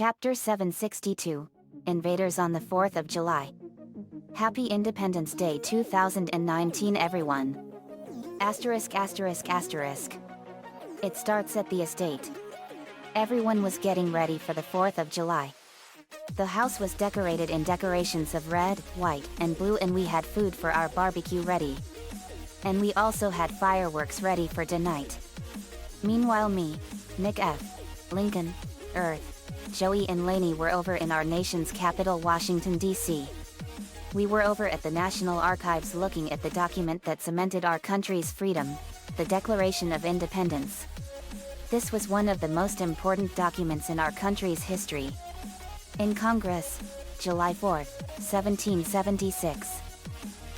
Chapter 762. Invaders on the 4th of July. Happy Independence Day 2019 everyone. Asterisk asterisk asterisk. It starts at the estate. Everyone was getting ready for the 4th of July. The house was decorated in decorations of red, white, and blue, and we had food for our barbecue ready. And we also had fireworks ready for tonight. Meanwhile me, Nick F., Lincoln, Earth, Joey and Laney were over in our nation's capital, Washington, D.C. We were over at the National Archives looking at the document that cemented our country's freedom, the Declaration of Independence. This was one of the most important documents in our country's history. In Congress, July 4, 1776.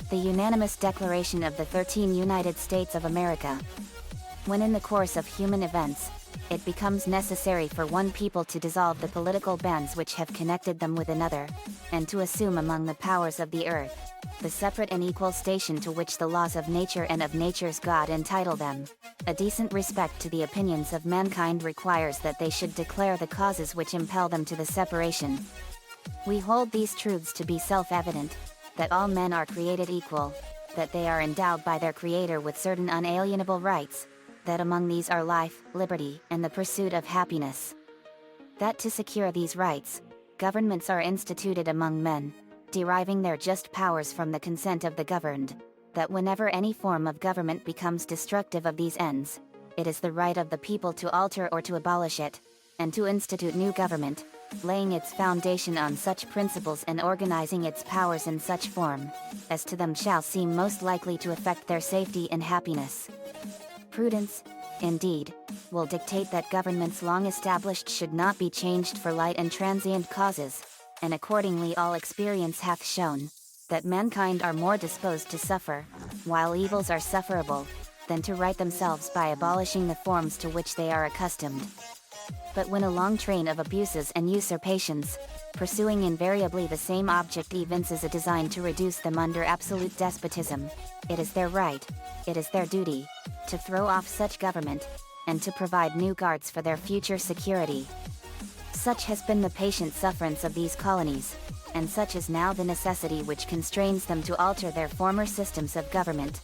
The unanimous declaration of the 13 United States of America. When in the course of human events, it becomes necessary for one people to dissolve the political bands which have connected them with another, and to assume among the powers of the earth, the separate and equal station to which the laws of nature and of nature's God entitle them, a decent respect to the opinions of mankind requires that they should declare the causes which impel them to the separation. We hold these truths to be self-evident, that all men are created equal, that they are endowed by their Creator with certain unalienable rights, that among these are life, liberty, and the pursuit of happiness. That to secure these rights, governments are instituted among men, deriving their just powers from the consent of the governed, that whenever any form of government becomes destructive of these ends, it is the right of the people to alter or to abolish it, and to institute new government, laying its foundation on such principles and organizing its powers in such form, as to them shall seem most likely to affect their safety and happiness. Prudence, indeed, will dictate that governments long established should not be changed for light and transient causes, and accordingly all experience hath shown, that mankind are more disposed to suffer, while evils are sufferable, than to right themselves by abolishing the forms to which they are accustomed. But when a long train of abuses and usurpations, pursuing invariably the same object evinces a design to reduce them under absolute despotism, it is their right, it is their duty, to throw off such government, and to provide new guards for their future security. Such has been the patient sufferance of these colonies, and such is now the necessity which constrains them to alter their former systems of government.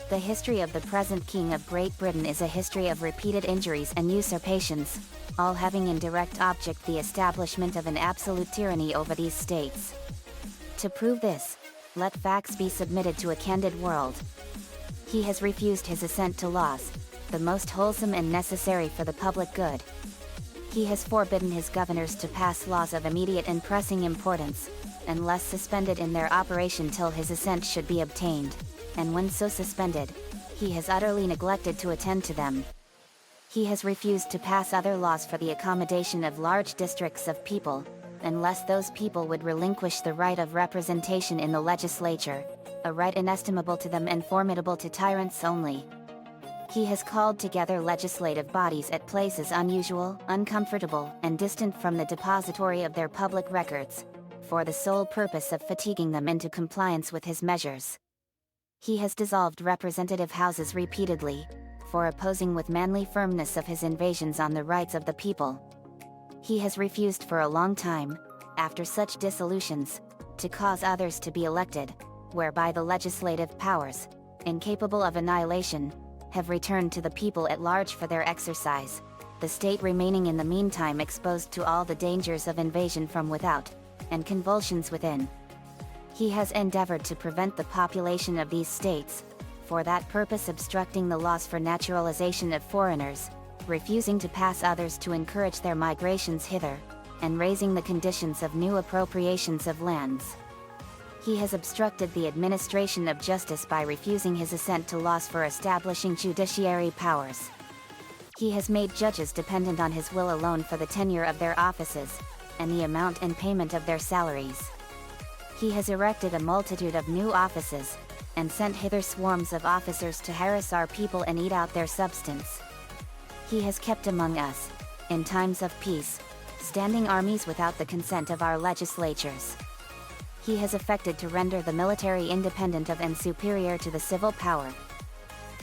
The history of the present King of Great Britain is a history of repeated injuries and usurpations, all having in direct object the establishment of an absolute tyranny over these states. To prove this, let facts be submitted to a candid world. He has refused his assent to laws, the most wholesome and necessary for the public good. He has forbidden his governors to pass laws of immediate and pressing importance, unless suspended in their operation till his assent should be obtained, and when so suspended, he has utterly neglected to attend to them. He has refused to pass other laws for the accommodation of large districts of people, unless those people would relinquish the right of representation in the legislature, a right inestimable to them and formidable to tyrants only. He has called together legislative bodies at places unusual, uncomfortable, and distant from the depository of their public records, for the sole purpose of fatiguing them into compliance with his measures. He has dissolved representative houses repeatedly, for opposing with manly firmness of his invasions on the rights of the people. He has refused for a long time, after such dissolutions, to cause others to be elected, whereby the legislative powers, incapable of annihilation, have returned to the people at large for their exercise, the state remaining in the meantime exposed to all the dangers of invasion from without, and convulsions within. He has endeavored to prevent the population of these states, for that purpose obstructing the laws for naturalization of foreigners, refusing to pass others to encourage their migrations hither, and raising the conditions of new appropriations of lands. He has obstructed the administration of justice by refusing his assent to laws for establishing judiciary powers. He has made judges dependent on his will alone for the tenure of their offices, and the amount and payment of their salaries. He has erected a multitude of new offices, and sent hither swarms of officers to harass our people and eat out their substance. He has kept among us, in times of peace, standing armies without the consent of our legislatures. He has affected to render the military independent of and superior to the civil power.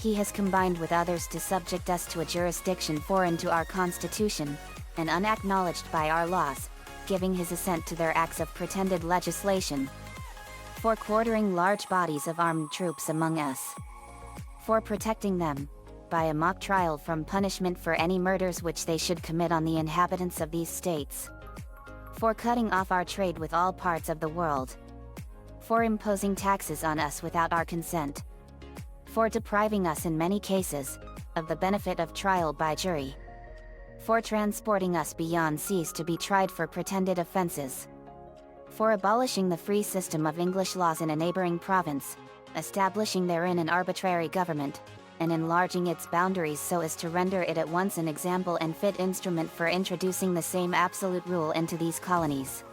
He has combined with others to subject us to a jurisdiction foreign to our constitution, and unacknowledged by our laws, giving his assent to their acts of pretended legislation. For quartering large bodies of armed troops among us. For protecting them, by a mock trial from punishment for any murders which they should commit on the inhabitants of these states. For cutting off our trade with all parts of the world. For imposing taxes on us without our consent. For depriving us in many cases, of the benefit of trial by jury. For transporting us beyond seas to be tried for pretended offenses. For abolishing the free system of English laws in a neighboring province, establishing therein an arbitrary government, and enlarging its boundaries so as to render it at once an example and fit instrument for introducing the same absolute rule into these colonies.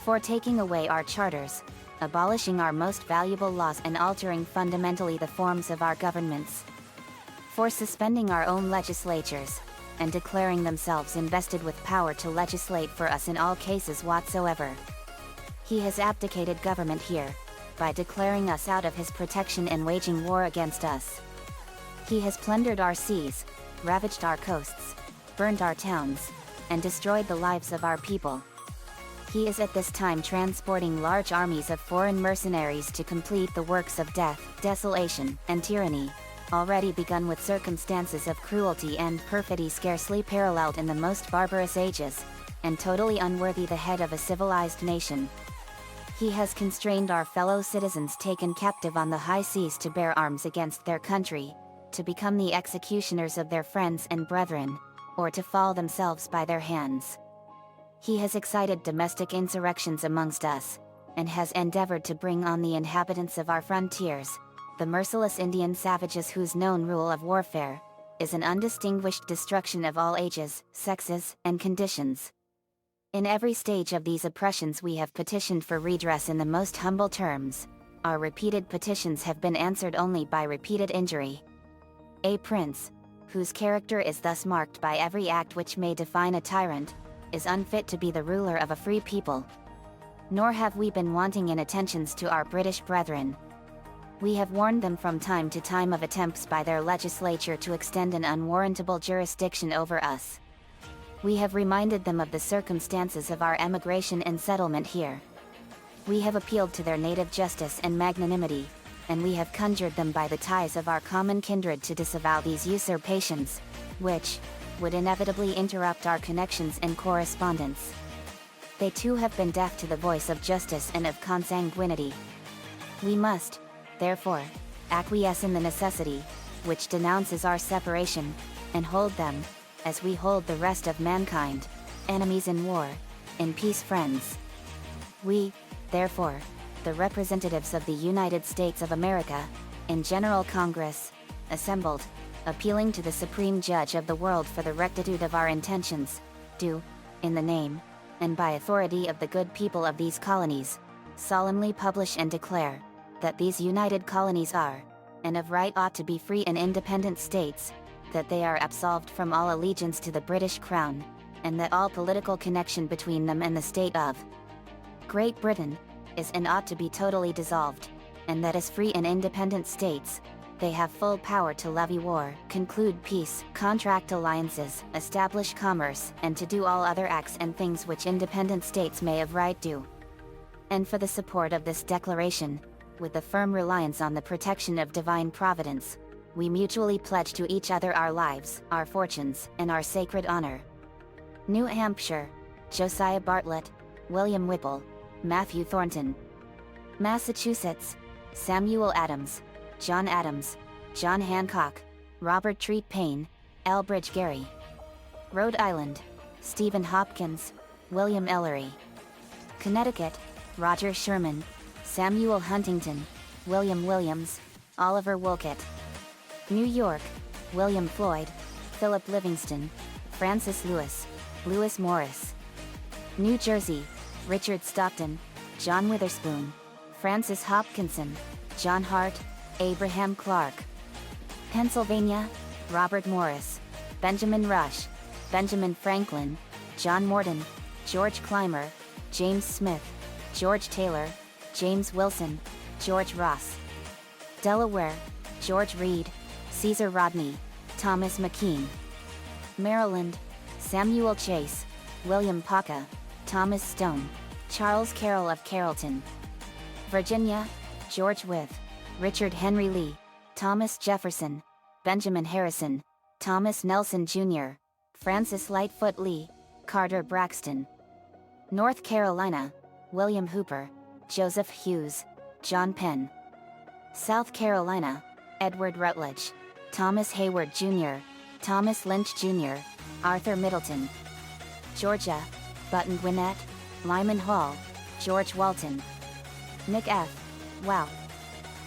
For taking away our charters, abolishing our most valuable laws and altering fundamentally the forms of our governments. For suspending our own legislatures, and declaring themselves invested with power to legislate for us in all cases whatsoever. He has abdicated government here, by declaring us out of his protection and waging war against us. He has plundered our seas, ravaged our coasts, burned our towns, and destroyed the lives of our people. He is at this time transporting large armies of foreign mercenaries to complete the works of death, desolation, and tyranny, already begun with circumstances of cruelty and perfidy scarcely paralleled in the most barbarous ages, and totally unworthy the head of a civilized nation. He has constrained our fellow citizens taken captive on the high seas to bear arms against their country, to become the executioners of their friends and brethren, or to fall themselves by their hands. He has excited domestic insurrections amongst us, and has endeavored to bring on the inhabitants of our frontiers, the merciless Indian savages whose known rule of warfare is an undistinguished destruction of all ages, sexes, and conditions. In every stage of these oppressions we have petitioned for redress in the most humble terms. Our repeated petitions have been answered only by repeated injury. A prince, whose character is thus marked by every act which may define a tyrant, is unfit to be the ruler of a free people. Nor have we been wanting in attentions to our British brethren. We have warned them from time to time of attempts by their legislature to extend an unwarrantable jurisdiction over us. We have reminded them of the circumstances of our emigration and settlement here. We have appealed to their native justice and magnanimity, and we have conjured them by the ties of our common kindred to disavow these usurpations, which would inevitably interrupt our connections and correspondence. They too have been deaf to the voice of justice and of consanguinity. We must, therefore, acquiesce in the necessity, which denounces our separation, and hold them, as we hold the rest of mankind, enemies in war, in peace friends. We, therefore, the representatives of the United States of America, in General Congress, assembled, appealing to the Supreme Judge of the world for the rectitude of our intentions, do, in the name, and by authority of the good people of these colonies, solemnly publish and declare, that these united colonies are, and of right ought to be free and independent states, that they are absolved from all allegiance to the British Crown, and that all political connection between them and the state of Great Britain is and ought to be totally dissolved, and that as free and independent states, they have full power to levy war, conclude peace, contract alliances, establish commerce, and to do all other acts and things which independent states may of right do. And for the support of this declaration, with the firm reliance on the protection of divine providence, we mutually pledge to each other our lives, our fortunes, and our sacred honor. New Hampshire, Josiah Bartlett, William Whipple, Matthew Thornton. Massachusetts, Samuel Adams, John Adams, John Hancock, Robert Treat Payne, Elbridge Gerry. Rhode Island, Stephen Hopkins, William Ellery. Connecticut, Roger Sherman, Samuel Huntington, William Williams, Oliver Wolcott. New York, William Floyd, Philip Livingston, Francis Lewis, Lewis Morris. New Jersey, Richard Stockton, John Witherspoon, Francis Hopkinson, John Hart, Abraham Clark. Pennsylvania, Robert Morris, Benjamin Rush, Benjamin Franklin, John Morton, George Clymer, James Smith, George Taylor, James Wilson, George Ross. Delaware, George Reed, Caesar Rodney, Thomas McKean. Maryland, Samuel Chase, William Paca, Thomas Stone, Charles Carroll of Carrollton. Virginia, George Wythe, Richard Henry Lee, Thomas Jefferson, Benjamin Harrison, Thomas Nelson Jr., Francis Lightfoot Lee, Carter Braxton. North Carolina, William Hooper, Joseph Hughes, John Penn. South Carolina, Edward Rutledge, Thomas Hayward Jr., Thomas Lynch Jr., Arthur Middleton. Georgia, Button Gwinnett, Lyman Hall, George Walton. Nick F. Wow.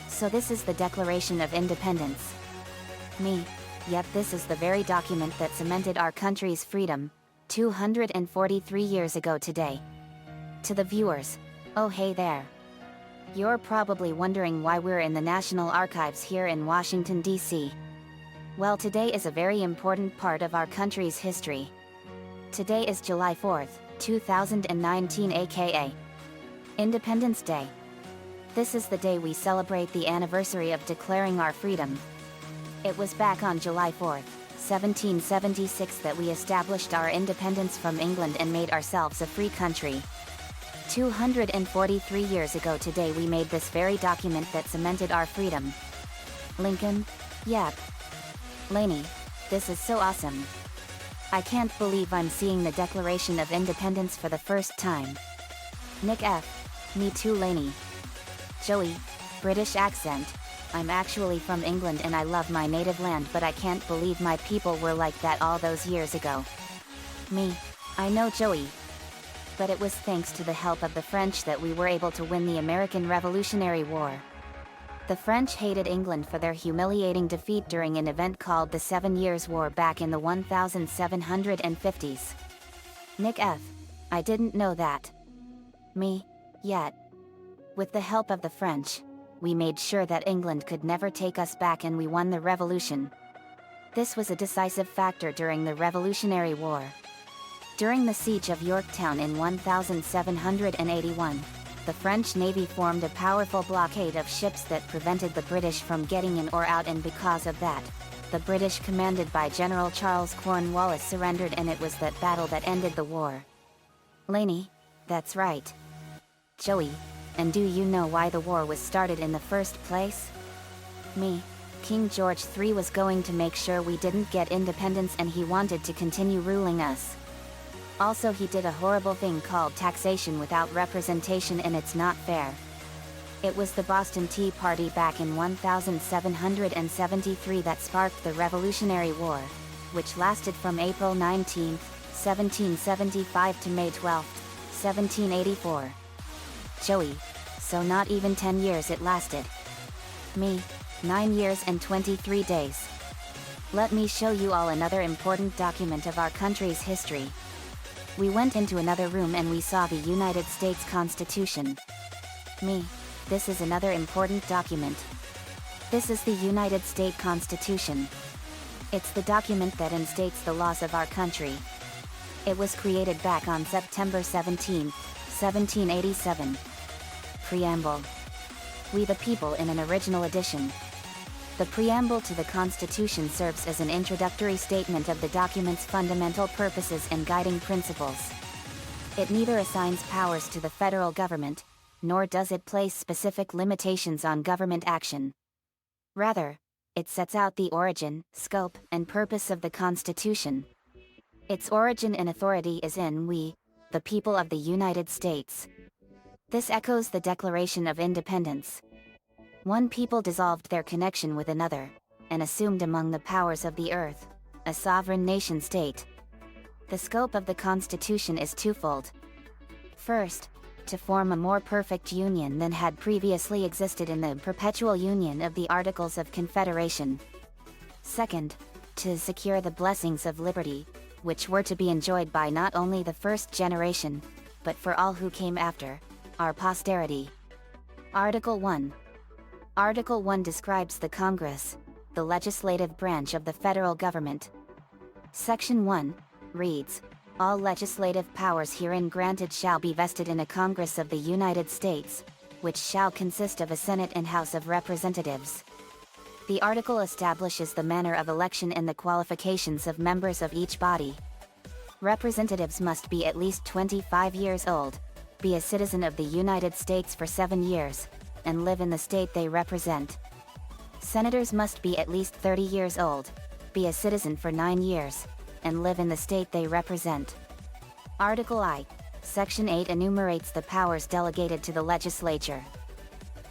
So this is the Declaration of Independence. Me. Yet this is the very document that cemented our country's freedom, 243 years ago today. To the viewers, oh hey there. You're probably wondering why we're in the National Archives here in Washington, D.C. Well, today is a very important part of our country's history. Today is July 4th, 2019, aka Independence Day. This is the day we celebrate the anniversary of declaring our freedom. It was back on July 4th, 1776 that we established our independence from England and made ourselves a free country. 243 years ago today we made this very document that cemented our freedom. Lincoln? Yep. Laney, this is so awesome. I can't believe I'm seeing the Declaration of Independence for the first time. Nick F. Me too, Laney. Joey, British accent. I'm actually from England and I love my native land, but I can't believe my people were like that all those years ago. Me. I know, Joey. But it was thanks to the help of the French that we were able to win the American Revolutionary War. The French hated England for their humiliating defeat during an event called the 7 Years' War back in the 1750s. Nick F. I didn't know that. Me. Yet. With the help of the French, we made sure that England could never take us back and we won the revolution. This was a decisive factor during the Revolutionary War. During the Siege of Yorktown in 1781, the French Navy formed a powerful blockade of ships that prevented the British from getting in or out, and because of that, the British commanded by General Charles Cornwallis surrendered, and it was that battle that ended the war. Laney, that's right. Joey, and do you know why the war was started in the first place? Me. King George III was going to make sure we didn't get independence and he wanted to continue ruling us. Also, he did a horrible thing called taxation without representation, and it's not fair. It was the Boston Tea Party back in 1773 that sparked the Revolutionary War, which lasted from April 19, 1775 to May 12, 1784. Joey, so not even 10 years it lasted. Me, 9 years and 23 days. Let me show you all another important document of our country's history. We went into another room and we saw the United States Constitution. Me, this is another important document. This is the United States Constitution. It's the document that instates the laws of our country. It was created back on September 17, 1787. Preamble. We the people in an original edition. The preamble to the Constitution serves as an introductory statement of the document's fundamental purposes and guiding principles. It neither assigns powers to the federal government, nor does it place specific limitations on government action. Rather, it sets out the origin, scope, and purpose of the Constitution. Its origin and authority is in we, the people of the United States. This echoes the Declaration of Independence. One people dissolved their connection with another, and assumed among the powers of the earth, a sovereign nation-state. The scope of the Constitution is twofold. First, to form a more perfect union than had previously existed in the perpetual union of the Articles of Confederation. Second, to secure the blessings of liberty, which were to be enjoyed by not only the first generation, but for all who came after, our posterity. Article 1. Article 1 describes the Congress, the legislative branch of the federal government. Section 1 reads, all legislative powers herein granted shall be vested in a Congress of the United States, which shall consist of a Senate and House of Representatives. The article establishes the manner of election and the qualifications of members of each body. Representatives must be at least 25 years old, be a citizen of the United States for 7 years, and live in the state they represent. Senators must be at least 30 years old, be a citizen for 9 years, and live in the state they represent. Article I, Section 8 enumerates the powers delegated to the legislature.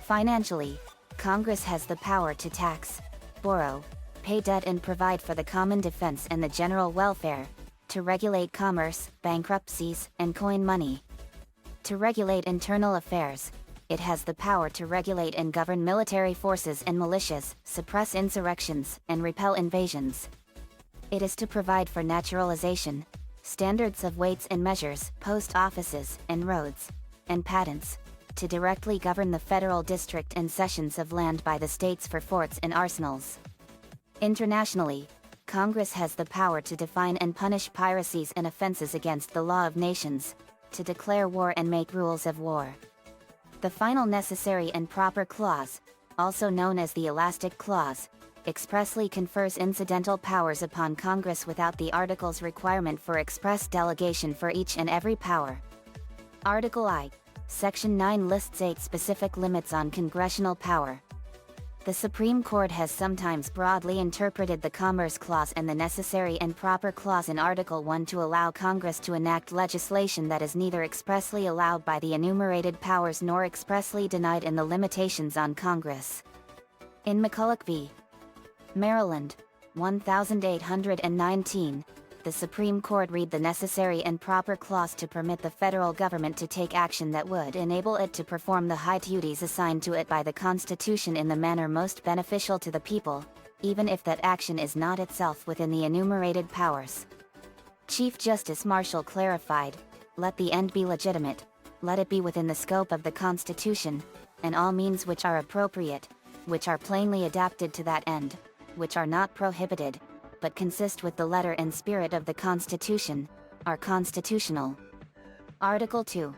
Financially, Congress has the power to tax, borrow, pay debt and provide for the common defense and the general welfare, to regulate commerce, bankruptcies, and coin money. To regulate internal affairs, it has the power to regulate and govern military forces and militias, suppress insurrections, and repel invasions. It is to provide for naturalization, standards of weights and measures, post offices, and roads, and patents, to directly govern the federal district and cessions of land by the states for forts and arsenals. Internationally, Congress has the power to define and punish piracies and offenses against the law of nations, to declare war and make rules of war. The final necessary and proper clause, also known as the elastic clause, expressly confers incidental powers upon Congress without the Article's requirement for express delegation for each and every power. Article I, Section 9 lists 8 specific limits on congressional power. The Supreme Court has sometimes broadly interpreted the Commerce Clause and the Necessary and Proper Clause in Article 1 to allow Congress to enact legislation that is neither expressly allowed by the enumerated powers nor expressly denied in the limitations on Congress. In McCulloch v. Maryland, 1819, the Supreme Court read the Necessary and Proper Clause to permit the federal government to take action that would enable it to perform the high duties assigned to it by the Constitution in the manner most beneficial to the people, even if that action is not itself within the enumerated powers. Chief Justice Marshall clarified, "Let the end be legitimate, let it be within the scope of the Constitution, and all means which are appropriate, which are plainly adapted to that end, which are not prohibited, but consist with the letter and spirit of the Constitution, are constitutional." Article 2.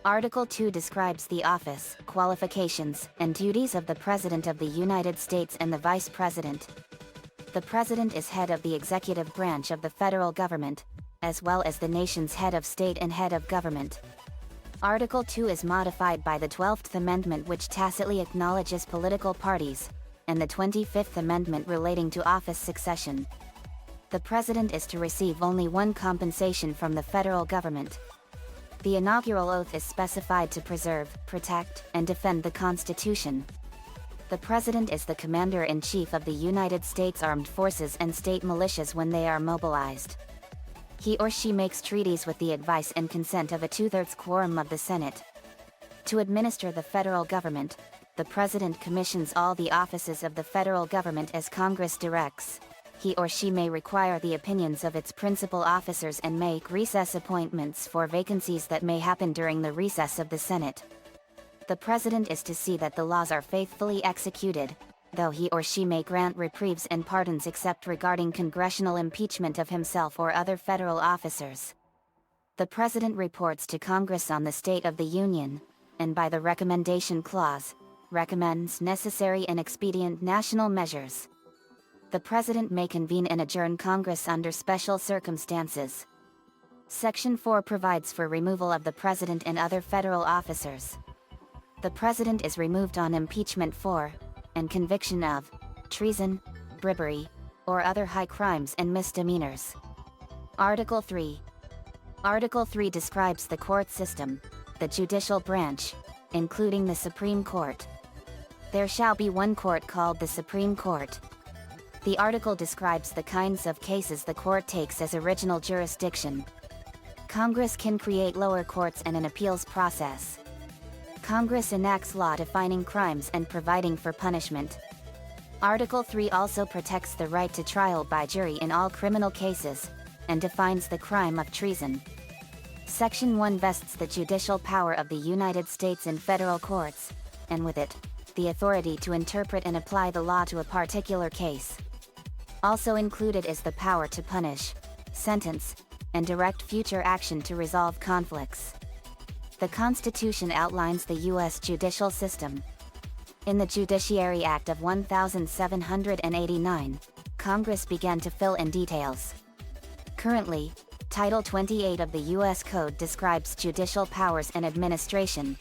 Article 2 describes the office, qualifications, and duties of the President of the United States and the Vice President. The President is head of the executive branch of the federal government, as well as the nation's head of state and head of government. Article 2 is modified by the 12th Amendment, which tacitly acknowledges political parties, and the 25th Amendment relating to office succession. The President is to receive only one compensation from the federal government. The inaugural oath is specified to preserve, protect, and defend the Constitution. The President is the Commander-in-Chief of the United States Armed Forces and state militias when they are mobilized. He or she makes treaties with the advice and consent of a 2/3 quorum of the Senate. To administer the federal government, the President commissions all the offices of the federal government as Congress directs. He or she may require the opinions of its principal officers and make recess appointments for vacancies that may happen during the recess of the Senate. The President is to see that the laws are faithfully executed, though he or she may grant reprieves and pardons except regarding congressional impeachment of himself or other federal officers. The President reports to Congress on the state of the Union, and by the recommendation clause, recommends necessary and expedient national measures. The President may convene and adjourn Congress under special circumstances. Section 4 provides for removal of the President and other federal officers. The President is removed on impeachment for, and conviction of, treason, bribery, or other high crimes and misdemeanors. Article 3. Article 3 describes the court system, the judicial branch, including the Supreme Court. There shall be one court called the Supreme Court. The article describes the kinds of cases the court takes as original jurisdiction. Congress can create lower courts and an appeals process. Congress enacts law defining crimes and providing for punishment. Article 3 also protects the right to trial by jury in all criminal cases, and defines the crime of treason. Section 1 vests the judicial power of the United States in federal courts, and with it, the authority to interpret and apply the law to a particular case. Also included is the power to punish, sentence, and direct future action to resolve conflicts. The Constitution outlines the U.S. judicial system. In the Judiciary Act of 1789, Congress began to fill in details. Currently, Title 28 of the U.S. Code describes judicial powers and administration.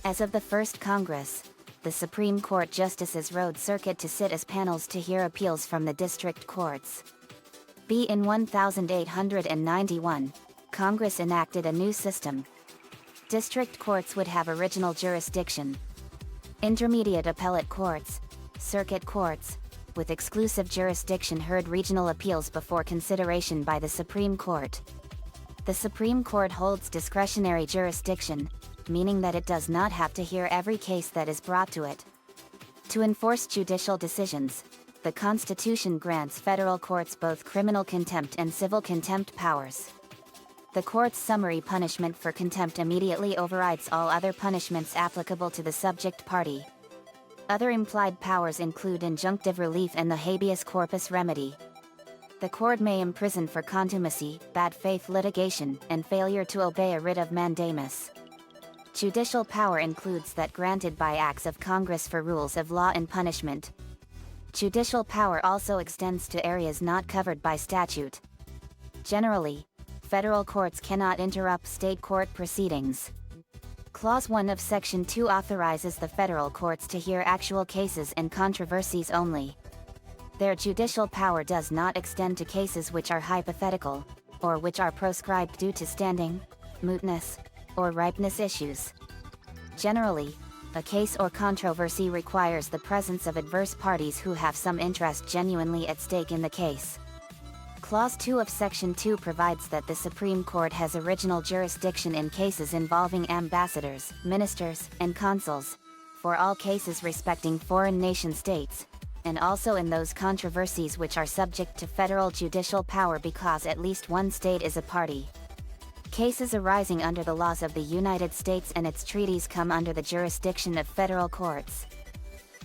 As of the First Congress, the Supreme Court justices rode circuit to sit as panels to hear appeals from the district courts. In 1891, Congress enacted a new system. District courts would have original jurisdiction. Intermediate appellate courts, circuit courts, with exclusive jurisdiction heard regional appeals before consideration by the Supreme Court. The Supreme Court holds discretionary jurisdiction, meaning that it does not have to hear every case that is brought to it. To enforce judicial decisions, the Constitution grants federal courts both criminal contempt and civil contempt powers. The court's summary punishment for contempt immediately overrides all other punishments applicable to the subject party. Other implied powers include injunctive relief and the habeas corpus remedy. The court may imprison for contumacy, bad faith litigation, and failure to obey a writ of mandamus. Judicial power includes that granted by acts of Congress for rules of law and punishment. Judicial power also extends to areas not covered by statute. Generally, federal courts cannot interrupt state court proceedings. Clause 1 of Section 2 authorizes the federal courts to hear actual cases and controversies only. Their judicial power does not extend to cases which are hypothetical, or which are proscribed due to standing, mootness, or ripeness issues. Generally, a case or controversy requires the presence of adverse parties who have some interest genuinely at stake in the case. Clause 2 of Section 2 provides that the Supreme Court has original jurisdiction in cases involving ambassadors, ministers, and consuls, for all cases respecting foreign nation-states, and also in those controversies which are subject to federal judicial power because at least one state is a party. Cases arising under the laws of the United States and its treaties come under the jurisdiction of federal courts.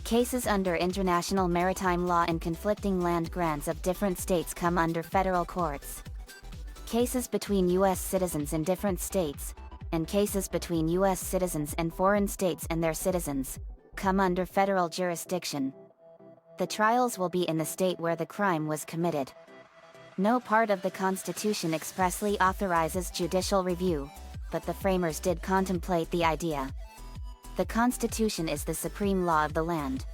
Cases under international maritime law and conflicting land grants of different states come under federal courts. Cases between U.S. citizens in different states, and cases between U.S. citizens and foreign states and their citizens, come under federal jurisdiction. The trials will be in the state where the crime was committed. No part of the Constitution expressly authorizes judicial review, but the framers did contemplate the idea. The Constitution is the supreme law of the land.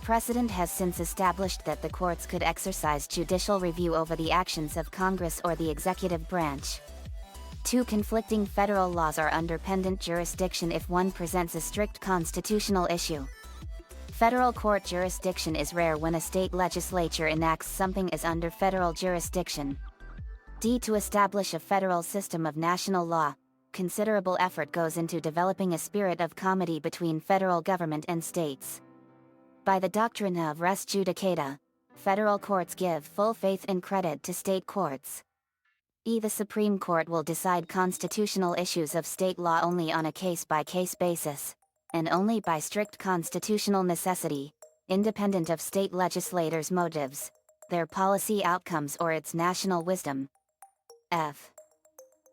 Precedent has since established that the courts could exercise judicial review over the actions of Congress or the executive branch. Two conflicting federal laws are under pendent jurisdiction if one presents a strict constitutional issue. Federal court jurisdiction is rare when a state legislature enacts something as under federal jurisdiction. To establish a federal system of national law, considerable effort goes into developing a spirit of comity between federal government and states. By the doctrine of res judicata, federal courts give full faith and credit to state courts. The Supreme Court will decide constitutional issues of state law only on a case-by-case basis, and only by strict constitutional necessity, independent of state legislators' motives, their policy outcomes or its national wisdom. F.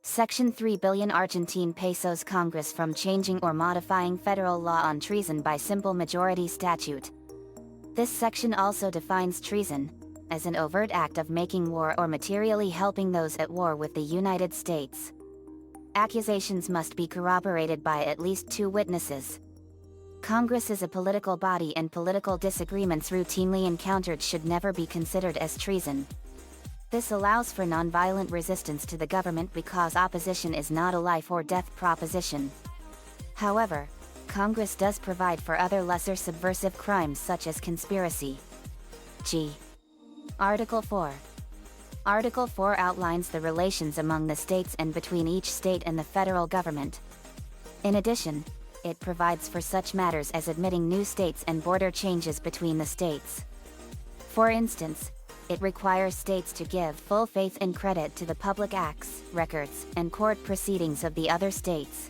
Section 3 billion Argentine pesos Congress from changing or modifying federal law on treason by simple majority statute. This section also defines treason as an overt act of making war or materially helping those at war with the United States. Accusations must be corroborated by at least 2 witnesses. Congress is a political body and political disagreements routinely encountered should never be considered as treason. This allows for nonviolent resistance to the government because opposition is not a life or death proposition. However, Congress does provide for other lesser subversive crimes such as conspiracy. G. Article 4. Article 4 outlines the relations among the states and between each state and the federal government. In addition, it provides for such matters as admitting new states and border changes between the states. For instance, it requires states to give full faith and credit to the public acts, records, and court proceedings of the other states.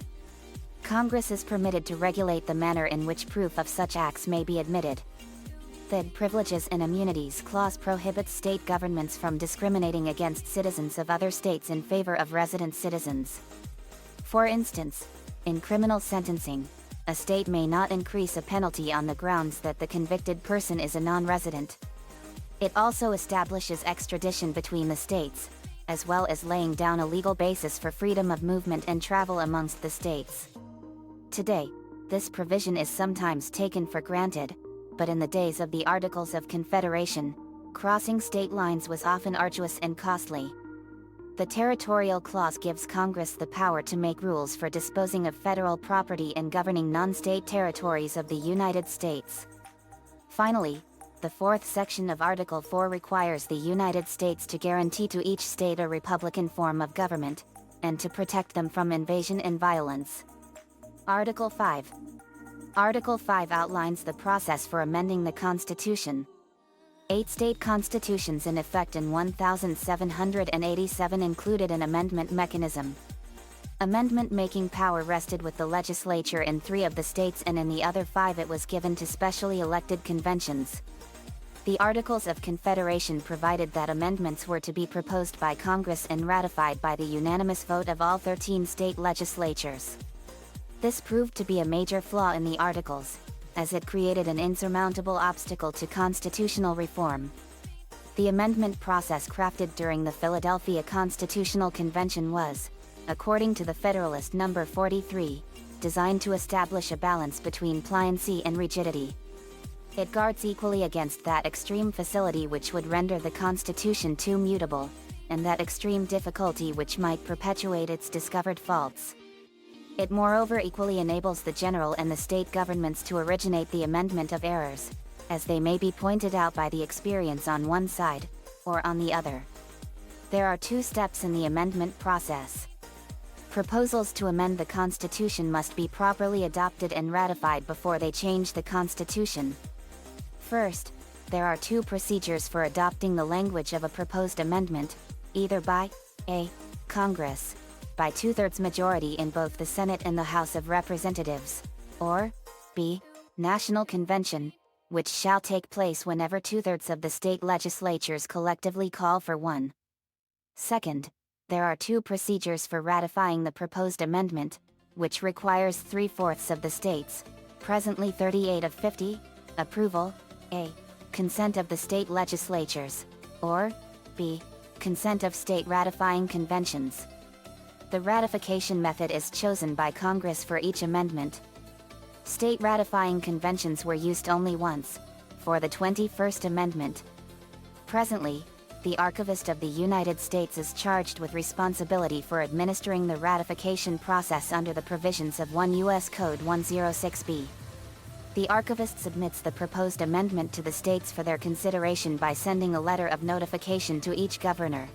Congress is permitted to regulate the manner in which proof of such acts may be admitted. The Privileges and Immunities Clause prohibits state governments from discriminating against citizens of other states in favor of resident citizens. For instance, in criminal sentencing, a state may not increase a penalty on the grounds that the convicted person is a non-resident. It also establishes extradition between the states, as well as laying down a legal basis for freedom of movement and travel amongst the states. Today, this provision is sometimes taken for granted, but in the days of the Articles of Confederation, crossing state lines was often arduous and costly. The Territorial Clause gives Congress the power to make rules for disposing of federal property and governing non-state territories of the United States. Finally, the fourth section of Article 4 requires the United States to guarantee to each state a republican form of government, and to protect them from invasion and violence. Article 5. Article 5 outlines the process for amending the Constitution. 8 state constitutions in effect in 1787 included an amendment mechanism. Amendment-making power rested with the legislature in 3 of the states, and in the other 5 it was given to specially elected conventions. The Articles of Confederation provided that amendments were to be proposed by Congress and ratified by the unanimous vote of all 13 state legislatures. This proved to be a major flaw in the Articles, as it created an insurmountable obstacle to constitutional reform. The amendment process crafted during the Philadelphia Constitutional Convention was, according to the Federalist No. 43, designed to establish a balance between pliancy and rigidity. It guards equally against that extreme facility which would render the Constitution too mutable, and that extreme difficulty which might perpetuate its discovered faults. It moreover equally enables the general and the state governments to originate the amendment of errors, as they may be pointed out by the experience on one side, or on the other. There are 2 steps in the amendment process. Proposals to amend the Constitution must be properly adopted and ratified before they change the Constitution. First, there are 2 procedures for adopting the language of a proposed amendment, either by a. Congress, by 2/3 majority in both the Senate and the House of Representatives, or b. National Convention, which shall take place whenever 2/3 of the state legislatures collectively call for one. Second, there are 2 procedures for ratifying the proposed amendment, which requires 3/4 of the states, presently 38 of 50, approval, a. Consent of the state legislatures, or b. Consent of state ratifying conventions. The ratification method is chosen by Congress for each amendment. State ratifying conventions were used only once, for the 21st Amendment. Presently, the Archivist of the United States is charged with responsibility for administering the ratification process under the provisions of 1 U.S. Code 106b. The Archivist submits the proposed amendment to the states for their consideration by sending a letter of notification to each governor.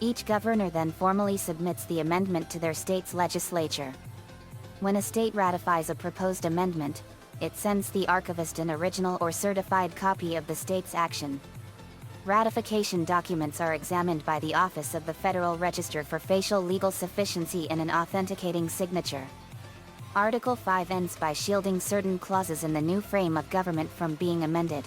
Each governor then formally submits the amendment to their state's legislature. When a state ratifies a proposed amendment, it sends the archivist an original or certified copy of the state's action. Ratification documents are examined by the Office of the Federal Register for facial legal sufficiency and an authenticating signature. Article 5 ends by shielding certain clauses in the new frame of government from being amended.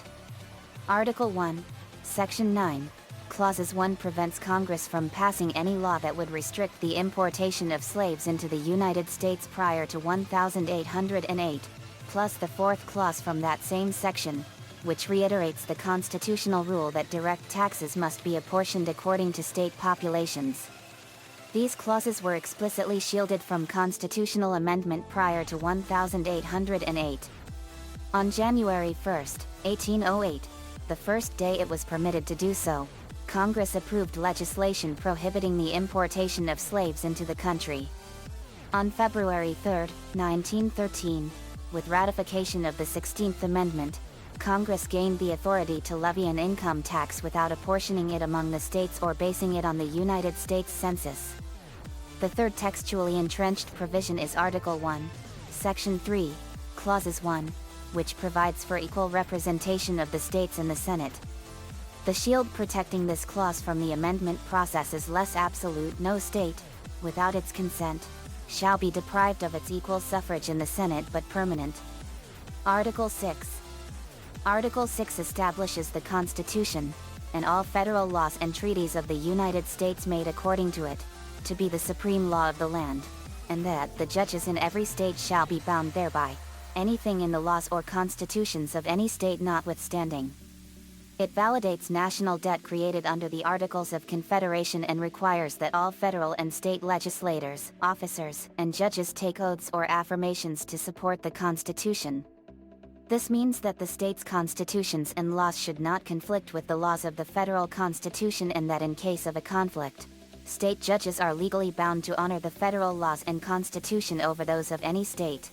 Article 1, Section 9, Clause 1 prevents Congress from passing any law that would restrict the importation of slaves into the United States prior to 1808, plus the 4th clause from that same section, which reiterates the constitutional rule that direct taxes must be apportioned according to state populations. These clauses were explicitly shielded from constitutional amendment prior to 1808. On January 1, 1808, the first day it was permitted to do so, Congress approved legislation prohibiting the importation of slaves into the country. On February 3, 1913, with ratification of the 16th Amendment, Congress gained the authority to levy an income tax without apportioning it among the states or basing it on the United States Census. The third textually entrenched provision is Article 1, Section 3, Clause 1, which provides for equal representation of the states in the Senate. The shield protecting this clause from the amendment process is less absolute. No state, without its consent, shall be deprived of its equal suffrage in the Senate but permanent. Article 6. Article 6 establishes the Constitution, and all federal laws and treaties of the United States made according to it, to be the supreme law of the land, and that the judges in every state shall be bound thereby, anything in the laws or constitutions of any state notwithstanding. It validates national debt created under the Articles of Confederation and requires that all federal and state legislators, officers, and judges take oaths or affirmations to support the Constitution. This means that the state's constitutions and laws should not conflict with the laws of the federal Constitution, and that in case of a conflict, state judges are legally bound to honor the federal laws and Constitution over those of any state.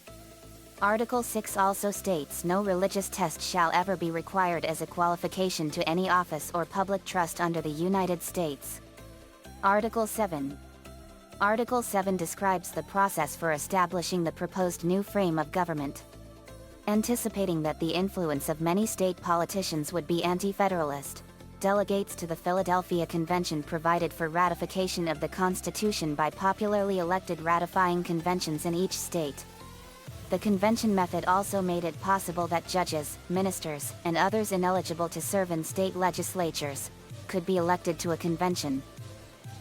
Article 6 also states no religious test shall ever be required as a qualification to any office or public trust under the United States. Article 7. Article 7 describes the process for establishing the proposed new frame of government. Anticipating that the influence of many state politicians would be anti-federalist, delegates to the Philadelphia Convention provided for ratification of the Constitution by popularly elected ratifying conventions in each state. The convention method also made it possible that judges, ministers, and others ineligible to serve in state legislatures could be elected to a convention.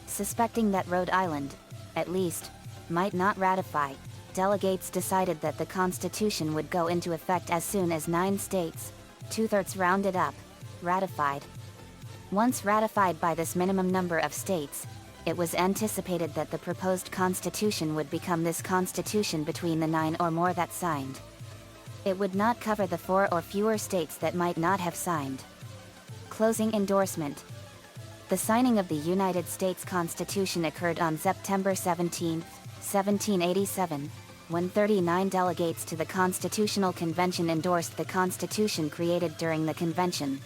Suspecting that Rhode Island, at least, might not ratify, delegates decided that the Constitution would go into effect as soon as 9 states, 2/3 rounded up, ratified. Once ratified by this minimum number of states, it was anticipated that the proposed Constitution would become this Constitution between the 9 or more that signed. It would not cover the 4 or fewer states that might not have signed. Closing endorsement. The signing of the United States Constitution occurred on September 17, 1787, when 39 delegates to the Constitutional Convention endorsed the Constitution created during the convention.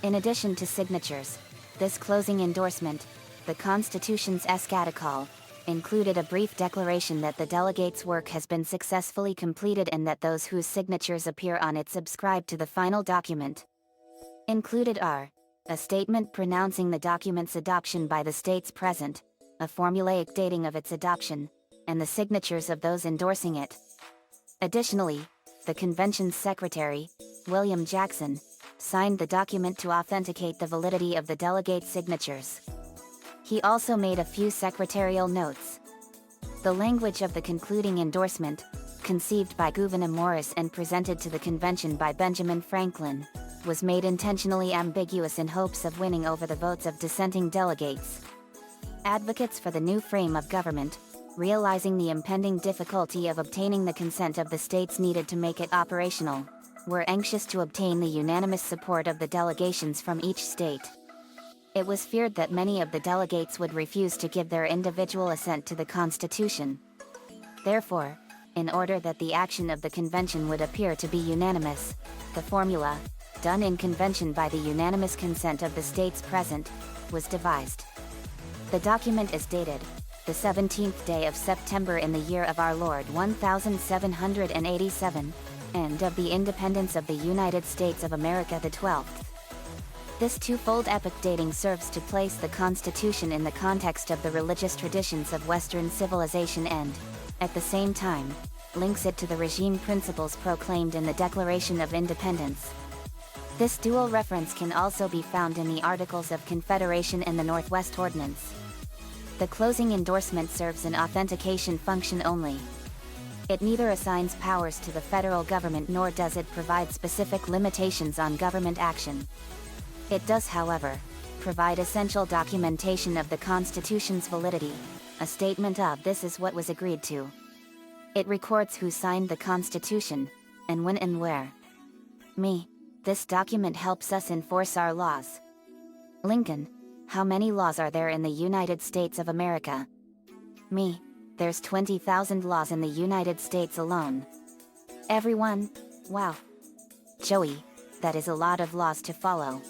In addition to signatures, this closing endorsement, the Constitution's Eschaticol, included a brief declaration that the delegates' work has been successfully completed and that those whose signatures appear on it subscribe to the final document. Included are a statement pronouncing the document's adoption by the states present, a formulaic dating of its adoption, and the signatures of those endorsing it. Additionally, the convention's secretary, William Jackson, signed the document to authenticate the validity of the delegates' signatures. He also made a few secretarial notes. The language of the concluding endorsement, conceived by Gouverneur Morris and presented to the convention by Benjamin Franklin, was made intentionally ambiguous in hopes of winning over the votes of dissenting delegates. Advocates for the new frame of government, realizing the impending difficulty of obtaining the consent of the states needed to make it operational, were anxious to obtain the unanimous support of the delegations from each state. It was feared that many of the delegates would refuse to give their individual assent to the Constitution. Therefore, in order that the action of the convention would appear to be unanimous, the formula, done in convention by the unanimous consent of the states present, was devised. The document is dated the 17th day of September in the year of our Lord 1787, and of the independence of the United States of America the 12th. This twofold epoch dating serves to place the Constitution in the context of the religious traditions of Western civilization and, at the same time, links it to the regime principles proclaimed in the Declaration of Independence. This dual reference can also be found in the Articles of Confederation and the Northwest Ordinance. The closing endorsement serves an authentication function only. It neither assigns powers to the federal government nor does it provide specific limitations on government action. It does, however, provide essential documentation of the Constitution's validity, a statement of this is what was agreed to. It records who signed the Constitution, and when and where. This document helps us enforce our laws. Lincoln, how many laws are there in the United States of America? There's 20,000 laws in the United States alone. Everyone, wow. Joey, that is a lot of laws to follow.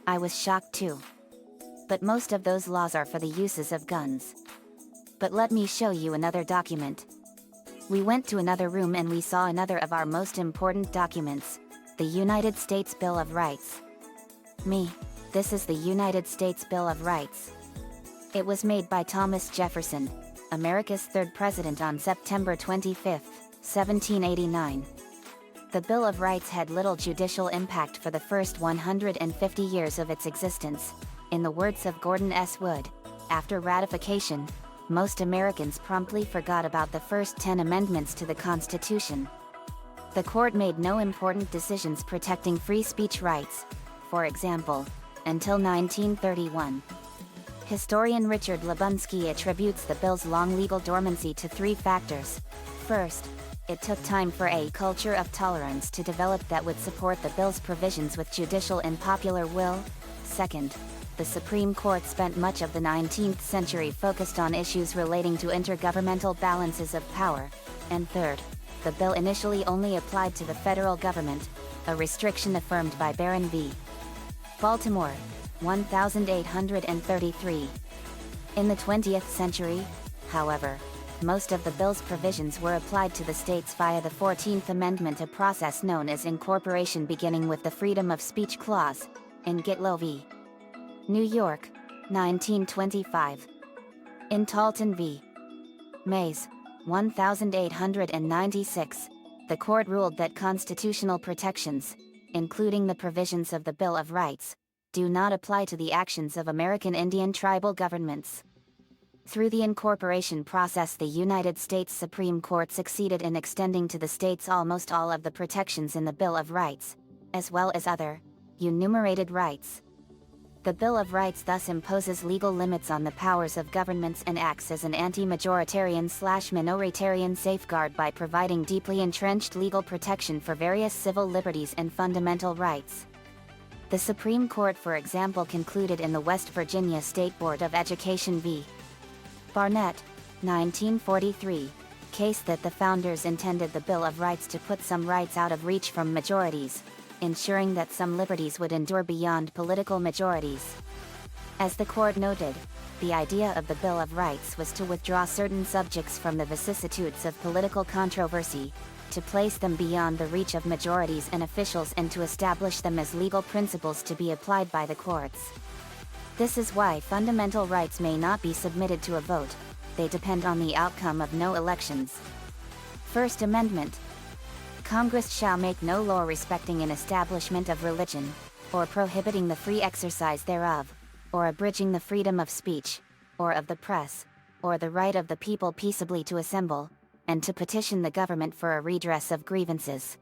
I was shocked too. But most of those laws are for the uses of guns. But let me show you another document. We went to another room and we saw another of our most important documents, the United States Bill of Rights. This is the United States Bill of Rights. It was made by Thomas Jefferson, America's third president, on September 25, 1789. The Bill of Rights had little judicial impact for the first 150 years of its existence. In the words of Gordon S. Wood, after ratification, most Americans promptly forgot about the first 10 amendments to the Constitution. The court made no important decisions protecting free speech rights, for example, until 1931. Historian Richard Labunsky attributes the bill's long legal dormancy to three factors. First, it took time for a culture of tolerance to develop that would support the bill's provisions with judicial and popular will. Second, the Supreme Court spent much of the 19th century focused on issues relating to intergovernmental balances of power. And third, the bill initially only applied to the federal government, a restriction affirmed by Baron v. Baltimore, 1833. In the 20th century, however, most of the bill's provisions were applied to the states via the 14th Amendment, a process known as incorporation, beginning with the Freedom of Speech Clause, in Gitlow v. New York, 1925. In Talton v. Mays, 1896, the court ruled that constitutional protections, including the provisions of the Bill of Rights, do not apply to the actions of American Indian tribal governments. Through the incorporation process, the United States Supreme Court succeeded in extending to the states almost all of the protections in the Bill of Rights, as well as other, enumerated rights. The Bill of Rights thus imposes legal limits on the powers of governments and acts as an anti-majoritarian/minoritarian safeguard by providing deeply entrenched legal protection for various civil liberties and fundamental rights. The Supreme Court, for example, concluded in the West Virginia State Board of Education v. Barnett, 1943, case that the founders intended the Bill of Rights to put some rights out of reach from majorities, ensuring that some liberties would endure beyond political majorities. As the court noted, the idea of the Bill of Rights was to withdraw certain subjects from the vicissitudes of political controversy, to place them beyond the reach of majorities and officials, and to establish them as legal principles to be applied by the courts. This is why fundamental rights may not be submitted to a vote, they depend on the outcome of no elections. First Amendment. Congress shall make no law respecting an establishment of religion, or prohibiting the free exercise thereof, or abridging the freedom of speech, or of the press, or the right of the people peaceably to assemble, and to petition the government for a redress of grievances.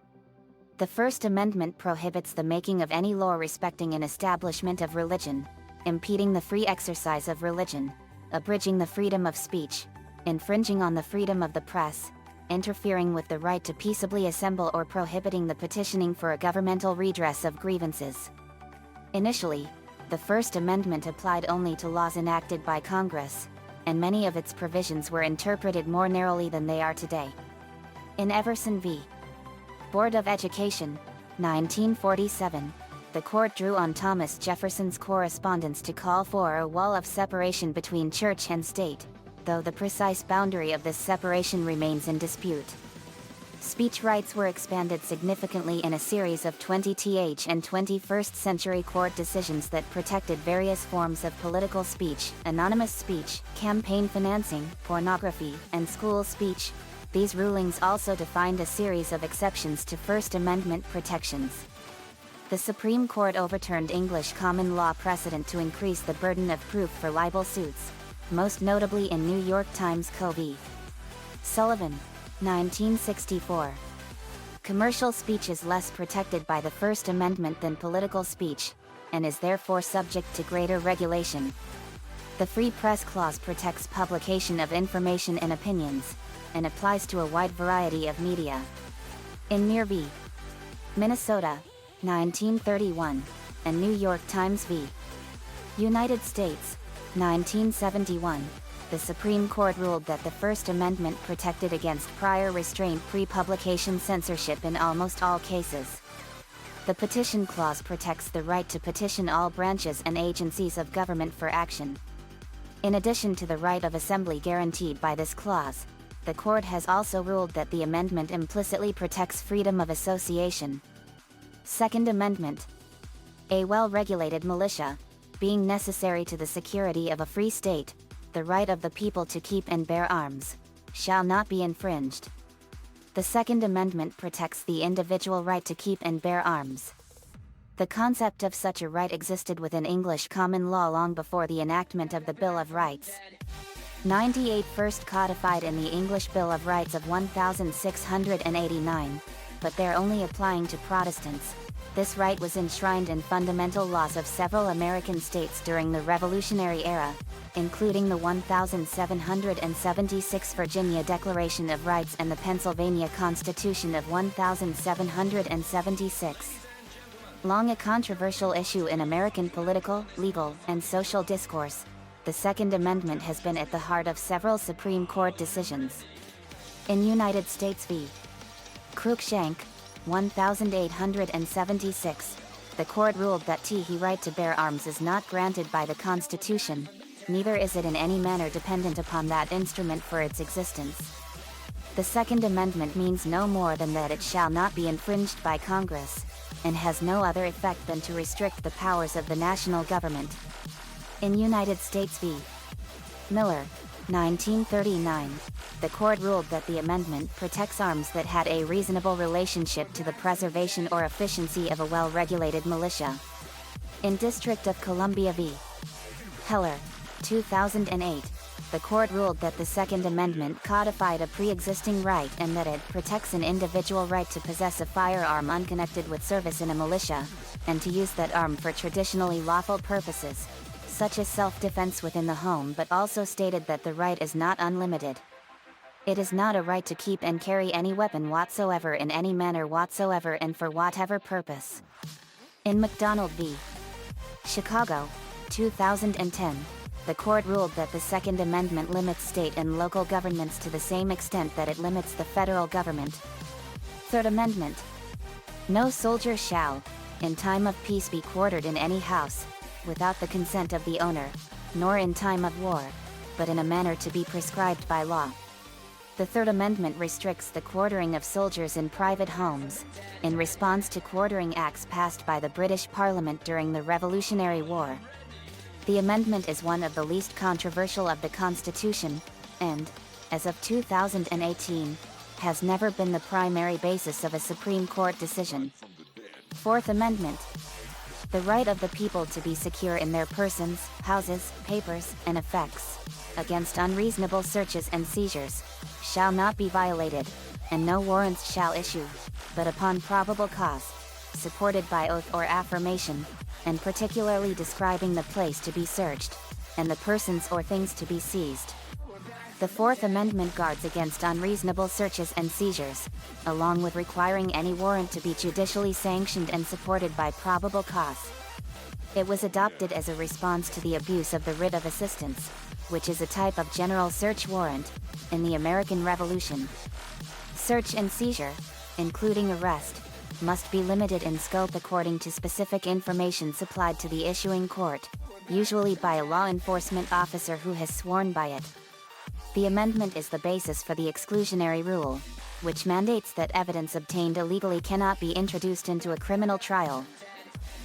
The First Amendment prohibits the making of any law respecting an establishment of religion, impeding the free exercise of religion, abridging the freedom of speech, infringing on the freedom of the press, interfering with the right to peaceably assemble, or prohibiting the petitioning for a governmental redress of grievances. Initially, the First Amendment applied only to laws enacted by Congress, and many of its provisions were interpreted more narrowly than they are today. In Everson v. Board of Education, 1947, the court drew on Thomas Jefferson's correspondence to call for a wall of separation between church and state, though the precise boundary of this separation remains in dispute. Speech rights were expanded significantly in a series of 20th and 21st century court decisions that protected various forms of political speech, anonymous speech, campaign financing, pornography, and school speech. These rulings also defined a series of exceptions to First Amendment protections. The Supreme Court overturned English common law precedent to increase the burden of proof for libel suits, most notably in New York Times Co. v. Sullivan, 1964. Commercial speech is less protected by the First Amendment than political speech, and is therefore subject to greater regulation. The Free Press Clause protects publication of information and opinions, and applies to a wide variety of media. In Muir v. Minnesota, 1931, and New York Times v. United States, 1971, the Supreme Court ruled that the First Amendment protected against prior restrained pre-publication censorship in almost all cases. The Petition Clause protects the right to petition all branches and agencies of government for action. In addition to the right of assembly guaranteed by this clause, the court has also ruled that the amendment implicitly protects freedom of association. Second Amendment. A well-regulated militia, being necessary to the security of a free state, the right of the people to keep and bear arms, shall not be infringed. The Second Amendment protects the individual right to keep and bear arms. The concept of such a right existed within English common law long before the enactment of the Bill of Rights. 98 first codified in the English Bill of Rights of 1689, but they're only applying to Protestants. This right was enshrined in fundamental laws of several American states during the Revolutionary Era, including the 1776 Virginia Declaration of Rights and the Pennsylvania Constitution of 1776. Long a controversial issue in American political, legal, and social discourse, the Second Amendment has been at the heart of several Supreme Court decisions. In United States v. Cruikshank, 1876, the court ruled that the right to bear arms is not granted by the Constitution, neither is it in any manner dependent upon that instrument for its existence. The Second Amendment means no more than that it shall not be infringed by Congress, and has no other effect than to restrict the powers of the national government. In United States v. Miller, 1939, the court ruled that the amendment protects arms that had a reasonable relationship to the preservation or efficiency of a well-regulated militia. In District of Columbia v. Heller, 2008, the court ruled that the Second Amendment codified a pre-existing right and that it protects an individual right to possess a firearm unconnected with service in a militia, and to use that arm for traditionally lawful purposes, such as self-defense within the home, but also stated that the right is not unlimited. It is not a right to keep and carry any weapon whatsoever in any manner whatsoever and for whatever purpose. In McDonald v. Chicago, 2010, the court ruled that the Second Amendment limits state and local governments to the same extent that it limits the federal government. Third Amendment. No soldier shall, in time of peace, be quartered in any house, without the consent of the owner, nor in time of war, but in a manner to be prescribed by law. The Third Amendment restricts the quartering of soldiers in private homes, in response to quartering acts passed by the British Parliament during the Revolutionary War. The amendment is one of the least controversial of the Constitution, and, as of 2018, has never been the primary basis of a Supreme Court decision. Fourth Amendment. The right of the people to be secure in their persons, houses, papers, and effects, against unreasonable searches and seizures, shall not be violated, and no warrants shall issue, but upon probable cause, supported by oath or affirmation, and particularly describing the place to be searched, and the persons or things to be seized. The Fourth Amendment guards against unreasonable searches and seizures, along with requiring any warrant to be judicially sanctioned and supported by probable cause. It was adopted as a response to the abuse of the writ of assistance, which is a type of general search warrant, in the American Revolution. Search and seizure, including arrest, must be limited in scope according to specific information supplied to the issuing court, usually by a law enforcement officer who has sworn by it. The amendment is the basis for the exclusionary rule, which mandates that evidence obtained illegally cannot be introduced into a criminal trial.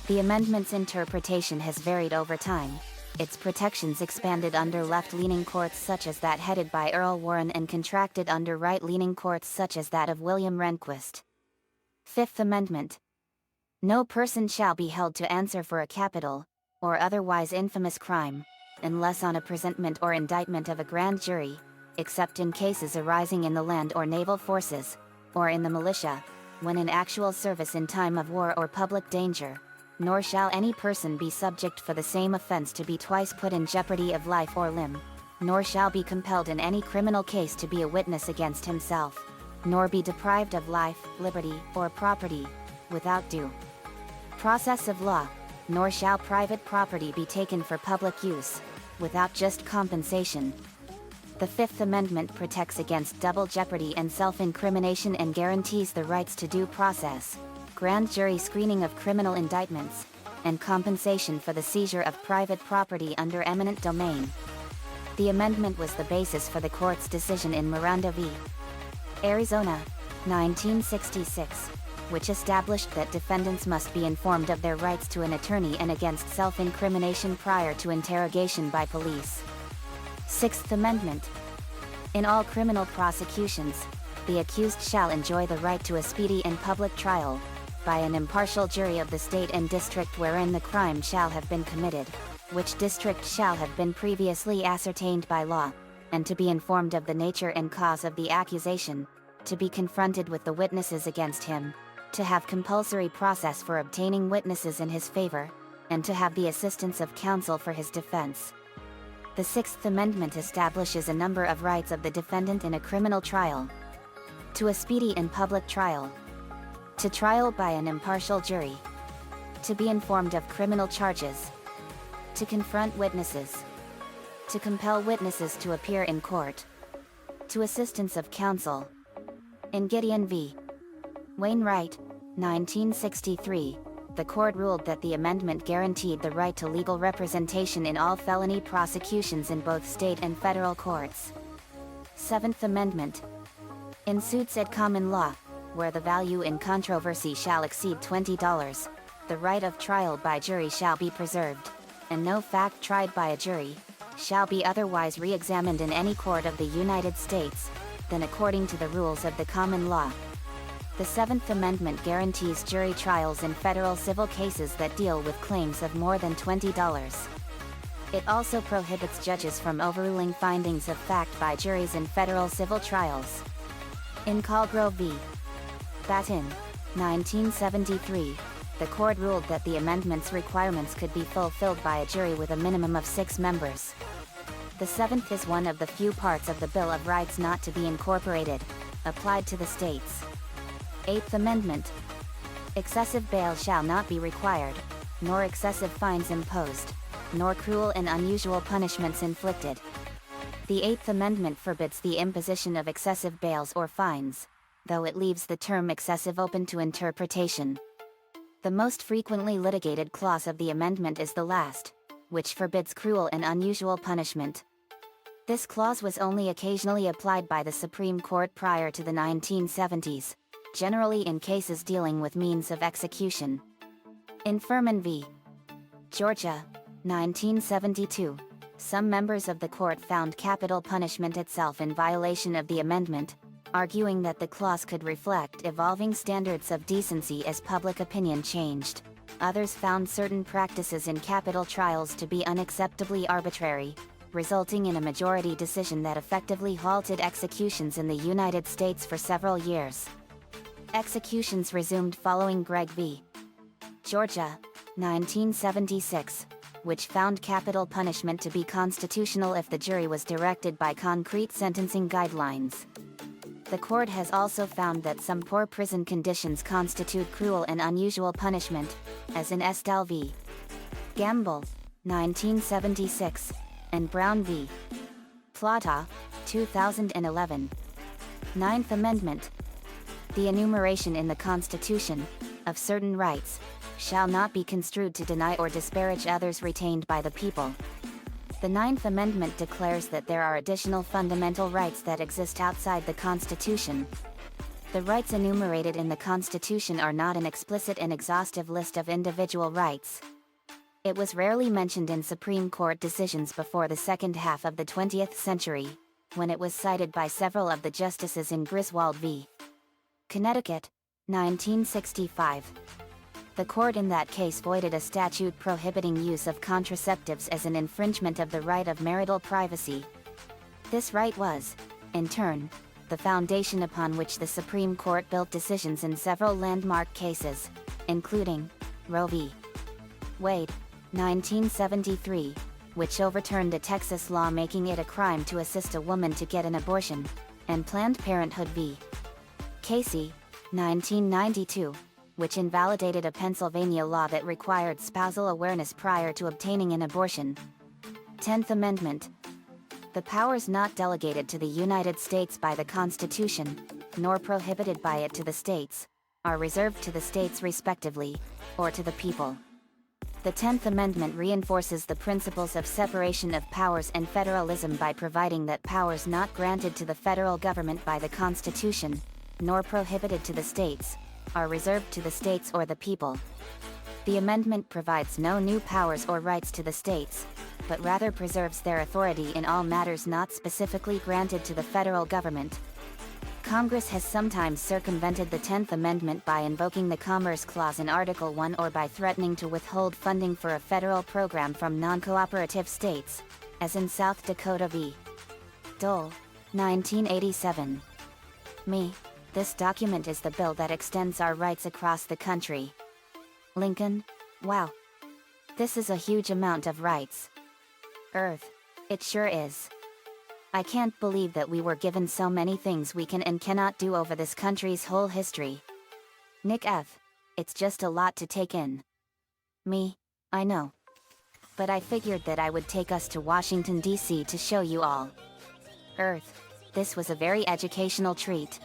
The amendment's interpretation has varied over time, its protections expanded under left-leaning courts such as that headed by Earl Warren and contracted under right-leaning courts such as that of William Rehnquist. Fifth Amendment. No person shall be held to answer for a capital, or otherwise infamous crime, unless on a presentment or indictment of a grand jury, except in cases arising in the land or naval forces, or in the militia, when in actual service in time of war or public danger, nor shall any person be subject for the same offense to be twice put in jeopardy of life or limb, nor shall be compelled in any criminal case to be a witness against himself, nor be deprived of life, liberty, or property, without due process of law, nor shall private property be taken for public use, without just compensation. The Fifth Amendment protects against double jeopardy and self-incrimination and guarantees the rights to due process, grand jury screening of criminal indictments, and compensation for the seizure of private property under eminent domain. The amendment was the basis for the court's decision in Miranda v. Arizona, 1966, which established that defendants must be informed of their rights to an attorney and against self-incrimination prior to interrogation by police. Sixth Amendment. In all criminal prosecutions, the accused shall enjoy the right to a speedy and public trial, by an impartial jury of the state and district wherein the crime shall have been committed, which district shall have been previously ascertained by law, and to be informed of the nature and cause of the accusation, to be confronted with the witnesses against him, to have compulsory process for obtaining witnesses in his favor, and to have the assistance of counsel for his defense. The Sixth Amendment establishes a number of rights of the defendant in a criminal trial. To a speedy and public trial. To trial by an impartial jury. To be informed of criminal charges. To confront witnesses. To compel witnesses to appear in court. To assistance of counsel. In Gideon v. Wainwright, 1963, the court ruled that the amendment guaranteed the right to legal representation in all felony prosecutions in both state and federal courts. Seventh Amendment. In suits at common law, where the value in controversy shall exceed $20, the right of trial by jury shall be preserved, and no fact tried by a jury shall be otherwise re-examined in any court of the United States than according to the rules of the common law. The Seventh Amendment guarantees jury trials in federal civil cases that deal with claims of more than $20. It also prohibits judges from overruling findings of fact by juries in federal civil trials. In Caldgrove v. Batten, 1973, the court ruled that the amendment's requirements could be fulfilled by a jury with a minimum of 6 members. The seventh is one of the few parts of the Bill of Rights not to be incorporated, applied to the states. Eighth Amendment. Excessive bail shall not be required, nor excessive fines imposed, nor cruel and unusual punishments inflicted. The Eighth Amendment forbids the imposition of excessive bails or fines, though it leaves the term excessive open to interpretation. The most frequently litigated clause of the amendment is the last, which forbids cruel and unusual punishment. This clause was only occasionally applied by the Supreme Court prior to the 1970s, generally in cases dealing with means of execution. In Furman v. Georgia, 1972, some members of the court found capital punishment itself in violation of the amendment, arguing that the clause could reflect evolving standards of decency as public opinion changed. Others found certain practices in capital trials to be unacceptably arbitrary, resulting in a majority decision that effectively halted executions in the United States for several years. Executions resumed following Gregg v. Georgia, 1976, which found capital punishment to be constitutional if the jury was directed by concrete sentencing guidelines. The court has also found that some poor prison conditions constitute cruel and unusual punishment, as in Estelle v. Gamble, 1976, and Brown v. Plata, 2011. Ninth Amendment. The enumeration in the Constitution of certain rights shall not be construed to deny or disparage others retained by the people. The Ninth Amendment declares that there are additional fundamental rights that exist outside the Constitution. The rights enumerated in the Constitution are not an explicit and exhaustive list of individual rights. It was rarely mentioned in Supreme Court decisions before the second half of the 20th century, when it was cited by several of the justices in Griswold v. Connecticut, 1965. The court in that case voided a statute prohibiting use of contraceptives as an infringement of the right of marital privacy. This right was, in turn, the foundation upon which the Supreme Court built decisions in several landmark cases, including Roe v. Wade, 1973, which overturned a Texas law making it a crime to assist a woman to get an abortion, and Planned Parenthood v. Casey, 1992, which invalidated a Pennsylvania law that required spousal awareness prior to obtaining an abortion. 10th Amendment. The powers not delegated to the United States by the Constitution, nor prohibited by it to the states, are reserved to the states respectively, or to the people. The 10th Amendment reinforces the principles of separation of powers and federalism by providing that powers not granted to the federal government by the Constitution, nor prohibited to the states, are reserved to the states or the people. The amendment provides no new powers or rights to the states, but rather preserves their authority in all matters not specifically granted to the federal government. Congress has sometimes circumvented the 10th Amendment by invoking the Commerce Clause in Article 1 or by threatening to withhold funding for a federal program from non-cooperative states, as in South Dakota v. Dole, 1987. Me. This document is the bill that extends our rights across the country. Lincoln? Wow. This is a huge amount of rights. Earth. It sure is. I can't believe that we were given so many things we can and cannot do over this country's whole history. Nick F. It's just a lot to take in. Me, I know. But I figured that I would take us to Washington, D.C. to show you all. Earth. This was a very educational treat.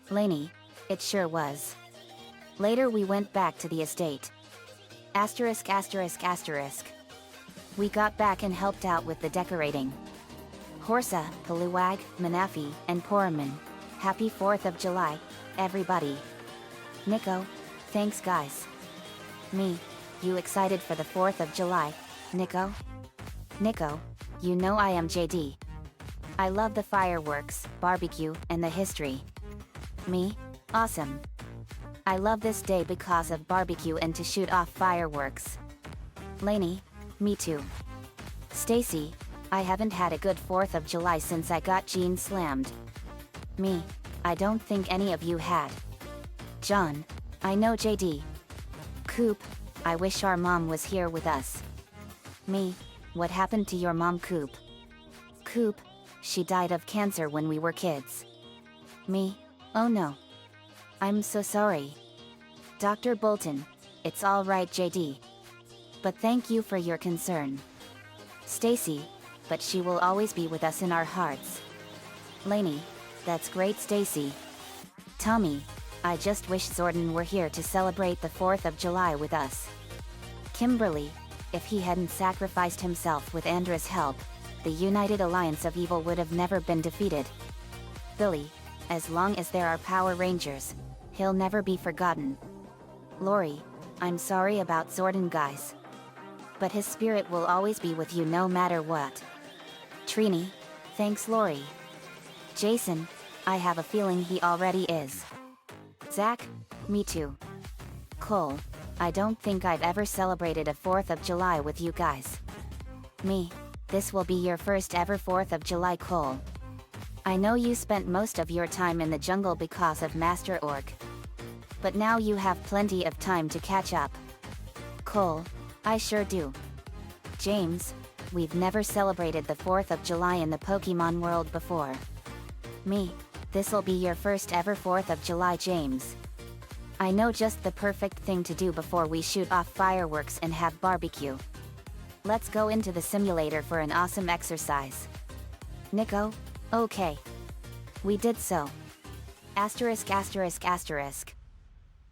Laney, it sure was. Later we went back to the estate. Asterisk asterisk asterisk. We got back and helped out with the decorating. Horsa, Paluwag, Manafi, and Poraman. Happy 4th of July, everybody. Nico, thanks guys. Me, you excited for the 4th of July, Nico? Nico, you know I am JD. I love the fireworks, barbecue, and the history. Me, awesome. I love this day because of barbecue and to shoot off fireworks. Lainey, me too. Stacy, I haven't had a good 4th of July since I got Jean slammed. Me, I don't think any of you had. John, I know JD. Coop, I wish our mom was here with us. Me, what happened to your mom, Coop? Coop, she died of cancer when we were kids. Me, oh no. I'm so sorry. Dr. Bolton, it's all right, JD. But thank you for your concern. Stacy, but she will always be with us in our hearts. Lainey, that's great, Stacy. Tommy, I just wish Zordon were here to celebrate the 4th of July with us. Kimberly, if he hadn't sacrificed himself with Andra's help, the United Alliance of Evil would have never been defeated. Billy, as long as there are Power Rangers, he'll never be forgotten. Lori, I'm sorry about Zordon, guys. But his spirit will always be with you no matter what. Trini, thanks Lori. Jason, I have a feeling he already is. Zach, me too. Cole, I don't think I've ever celebrated a 4th of July with you guys. Me, this will be your first ever 4th of July, Cole. I know you spent most of your time in the jungle because of Master Org. But now you have plenty of time to catch up. Cole, I sure do. James, we've never celebrated the 4th of July in the Pokemon world before. Me, this'll be your first ever 4th of July, James. I know just the perfect thing to do before we shoot off fireworks and have barbecue. Let's go into the simulator for an awesome exercise. Nico, okay. We did so. Asterisk asterisk asterisk.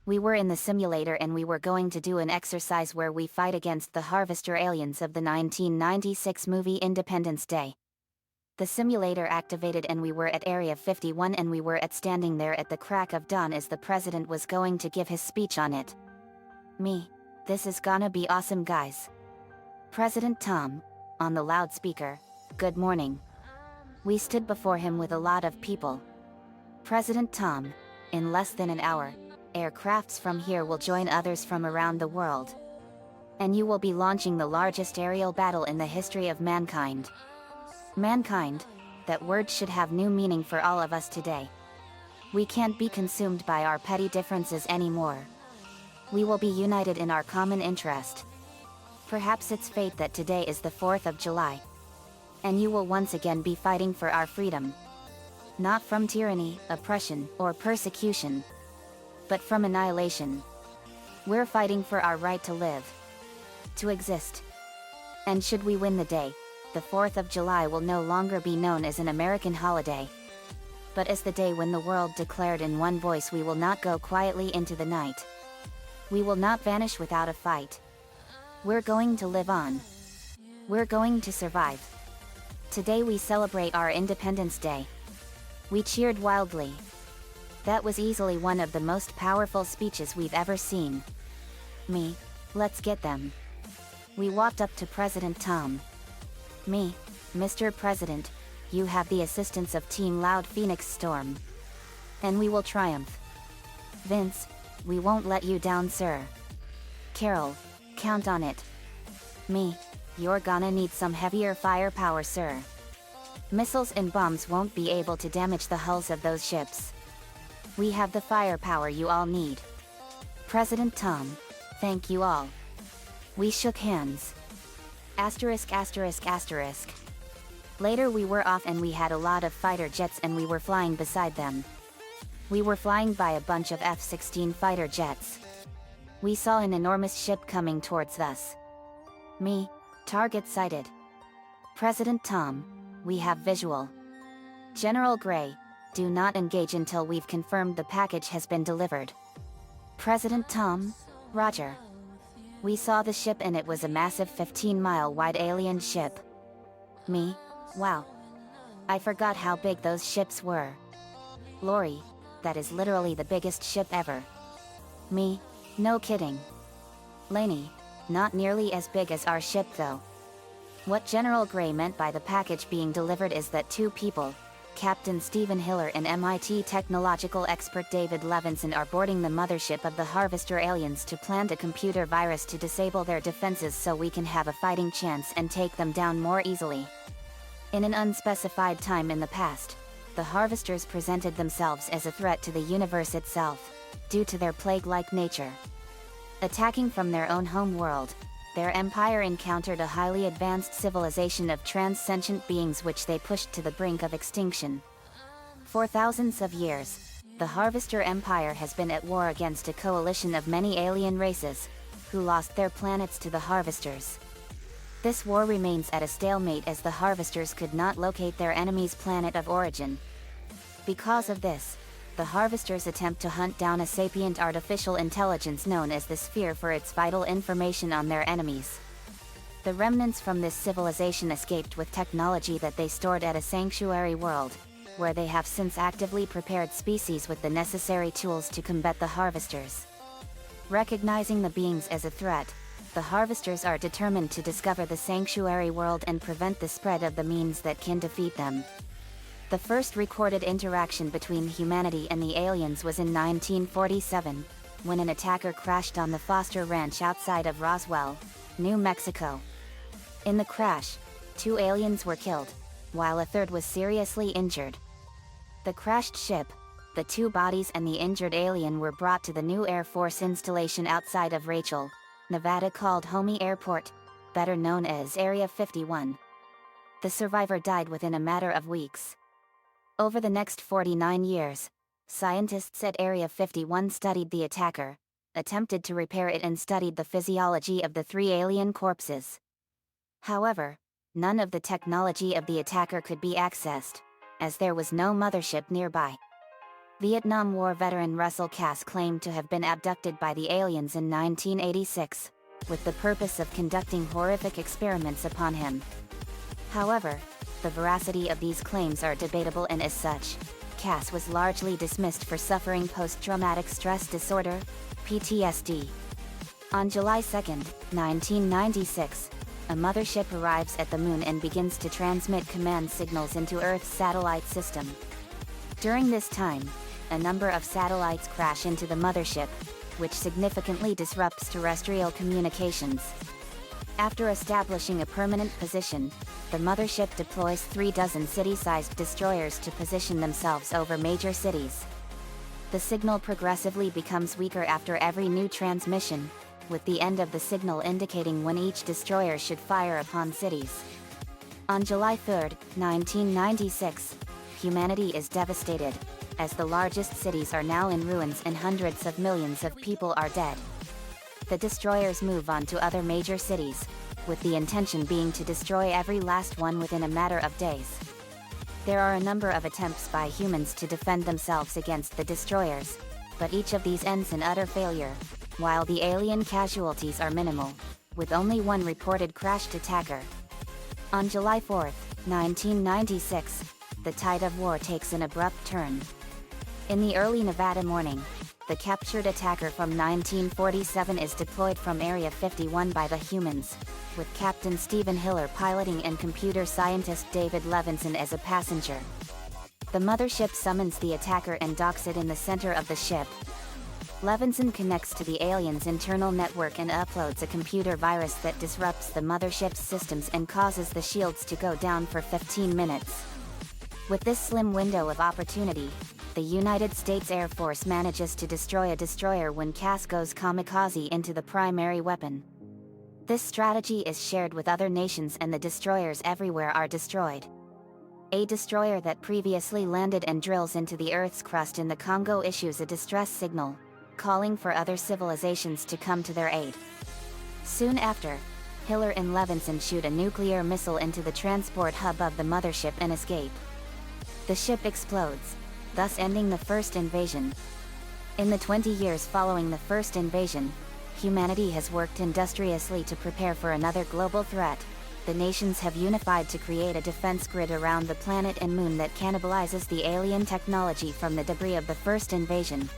We were in the simulator and we were going to do an exercise where we fight against the Harvester aliens of the 1996 movie Independence Day. The simulator activated and we were at Area 51 and we were standing there at the crack of dawn as the president was going to give his speech on it. Me, this is gonna be awesome, guys. President Tom, on the loudspeaker, good morning. We stood before him with a lot of people. President Tom, in less than an hour, aircrafts from here will join others from around the world. And you will be launching the largest aerial battle in the history of mankind. Mankind, that word should have new meaning for all of us today. We can't be consumed by our petty differences anymore. We will be united in our common interest. Perhaps it's fate that today is the 4th of July. And you will once again be fighting for our freedom. Not from tyranny, oppression, or persecution, but from annihilation. We're fighting for our right to live, to exist. And should we win the day, the 4th of July will no longer be known as an American holiday, but as the day when the world declared in one voice, we will not go quietly into the night. We will not vanish without a fight. We're going to live on. We're going to survive. Today we celebrate our Independence Day. We cheered wildly. That was easily one of the most powerful speeches we've ever seen. Me, let's get them. We walked up to President Tom. Me, Mr. President, you have the assistance of Team Loud Phoenix Storm. And we will triumph. Vince, we won't let you down, sir. Carol, count on it. Me, you're gonna need some heavier firepower, sir. Missiles and bombs won't be able to damage the hulls of those ships. We have the firepower you all need. President Tom, thank you all. We shook hands. Asterisk asterisk asterisk. Later we were off and we had a lot of fighter jets and we were flying beside them. We were flying by a bunch of F-16 fighter jets. We saw an enormous ship coming towards us. Me, target sighted. President Tom, we have visual. General Gray, do not engage until we've confirmed the package has been delivered. President Tom, Roger. We saw the ship and it was a massive 15-mile wide alien ship. Me, wow. I forgot how big those ships were. Lori, that is literally the biggest ship ever. Me, no kidding. Laney, not nearly as big as our ship though. What General Gray meant by the package being delivered is that two people, Captain Stephen Hiller and MIT technological expert David Levinson, are boarding the mothership of the Harvester aliens to plant a computer virus to disable their defenses so we can have a fighting chance and take them down more easily. In an unspecified time in the past, the Harvesters presented themselves as a threat to the universe itself, due to their plague-like nature. Attacking from their own home world, their empire encountered a highly advanced civilization of transsentient beings which they pushed to the brink of extinction. For thousands of years, the Harvester Empire has been at war against a coalition of many alien races, who lost their planets to the Harvesters. This war remains at a stalemate as the Harvesters could not locate their enemy's planet of origin. Because of this, the Harvesters attempt to hunt down a sapient artificial intelligence known as the Sphere for its vital information on their enemies. The remnants from this civilization escaped with technology that they stored at a sanctuary world, where they have since actively prepared species with the necessary tools to combat the Harvesters. Recognizing the beings as a threat, the Harvesters are determined to discover the sanctuary world and prevent the spread of the means that can defeat them. The first recorded interaction between humanity and the aliens was in 1947, when an attacker crashed on the Foster Ranch outside of Roswell, New Mexico. In the crash, 2 aliens were killed, while a third was seriously injured. The crashed ship, the 2 bodies and the injured alien were brought to the new Air Force installation outside of Rachel, Nevada called Homey Airport, better known as Area 51. The survivor died within a matter of weeks. Over the next 49 years, scientists at Area 51 studied the attacker, attempted to repair it and studied the physiology of the 3 alien corpses. However, none of the technology of the attacker could be accessed, as there was no mothership nearby. Vietnam War veteran Russell Cass claimed to have been abducted by the aliens in 1986, with the purpose of conducting horrific experiments upon him. However, the veracity of these claims are debatable, and as such, Cass was largely dismissed for suffering post-traumatic stress disorder, PTSD. On July 2, 1996, a mothership arrives at the moon and begins to transmit command signals into Earth's satellite system. During this time, a number of satellites crash into the mothership, which significantly disrupts terrestrial communications. After establishing a permanent position, the mothership deploys 36 city-sized destroyers to position themselves over major cities. The signal progressively becomes weaker after every new transmission, with the end of the signal indicating when each destroyer should fire upon cities. On July 3, 1996, humanity is devastated, as the largest cities are now in ruins and hundreds of millions of people are dead. The destroyers move on to other major cities, with the intention being to destroy every last one within a matter of days. There are a number of attempts by humans to defend themselves against the destroyers, but each of these ends in utter failure, while the alien casualties are minimal, with only one reported crashed attacker. On July 4, 1996, the tide of war takes an abrupt turn. In the early Nevada morning, the captured attacker from 1947 is deployed from Area 51 by the humans, with Captain Stephen Hiller piloting and computer scientist David Levinson as a passenger. The mothership summons the attacker and docks it in the center of the ship. Levinson connects to the alien's internal network and uploads a computer virus that disrupts the mothership's systems and causes the shields to go down for 15 minutes. With this slim window of opportunity, the United States Air Force manages to destroy a destroyer when Cass goes kamikaze into the primary weapon. This strategy is shared with other nations and the destroyers everywhere are destroyed. A destroyer that previously landed and drills into the Earth's crust in the Congo issues a distress signal, calling for other civilizations to come to their aid. Soon after, Hiller and Levinson shoot a nuclear missile into the transport hub of the mothership and escape. The ship explodes, thus ending the first invasion. In the 20 years following the first invasion, humanity has worked industriously to prepare for another global threat. The nations have unified to create a defense grid around the planet and moon that cannibalizes the alien technology from the debris of the first invasion.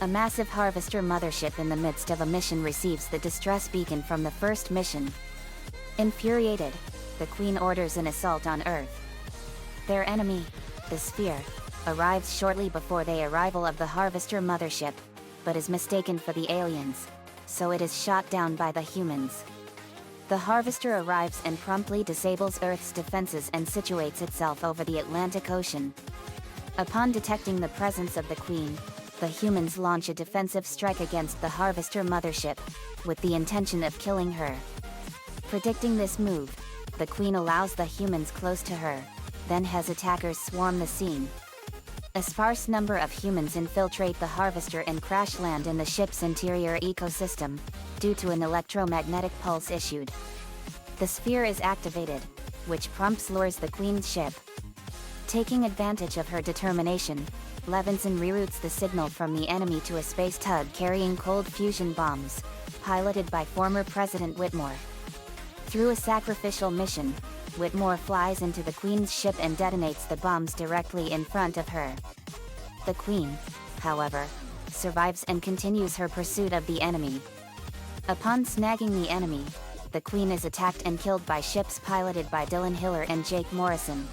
A massive harvester mothership in the midst of a mission receives the distress beacon from the first mission. Infuriated, the Queen orders an assault on Earth. Their enemy, the Sphere, arrives shortly before the arrival of the harvester mothership, but is mistaken for the aliens, so it is shot down by the humans. The harvester arrives and promptly disables Earth's defenses and situates itself over the Atlantic Ocean. Upon detecting the presence of the Queen, the humans launch a defensive strike against the harvester mothership, with the intention of killing her. Predicting this move, the Queen allows the humans close to her, then has attackers swarm the scene. A sparse number of humans infiltrate the harvester and crash land in the ship's interior ecosystem, due to an electromagnetic pulse issued. The sphere is activated, which prompts lures the Queen's ship. Taking advantage of her determination, Levinson reroutes the signal from the enemy to a space tug carrying cold fusion bombs, piloted by former President Whitmore. Through a sacrificial mission, Whitmore flies into the Queen's ship and detonates the bombs directly in front of her. The Queen, however, survives and continues her pursuit of the enemy. Upon snagging the enemy, the Queen is attacked and killed by ships piloted by Dylan Hiller and Jake Morrison.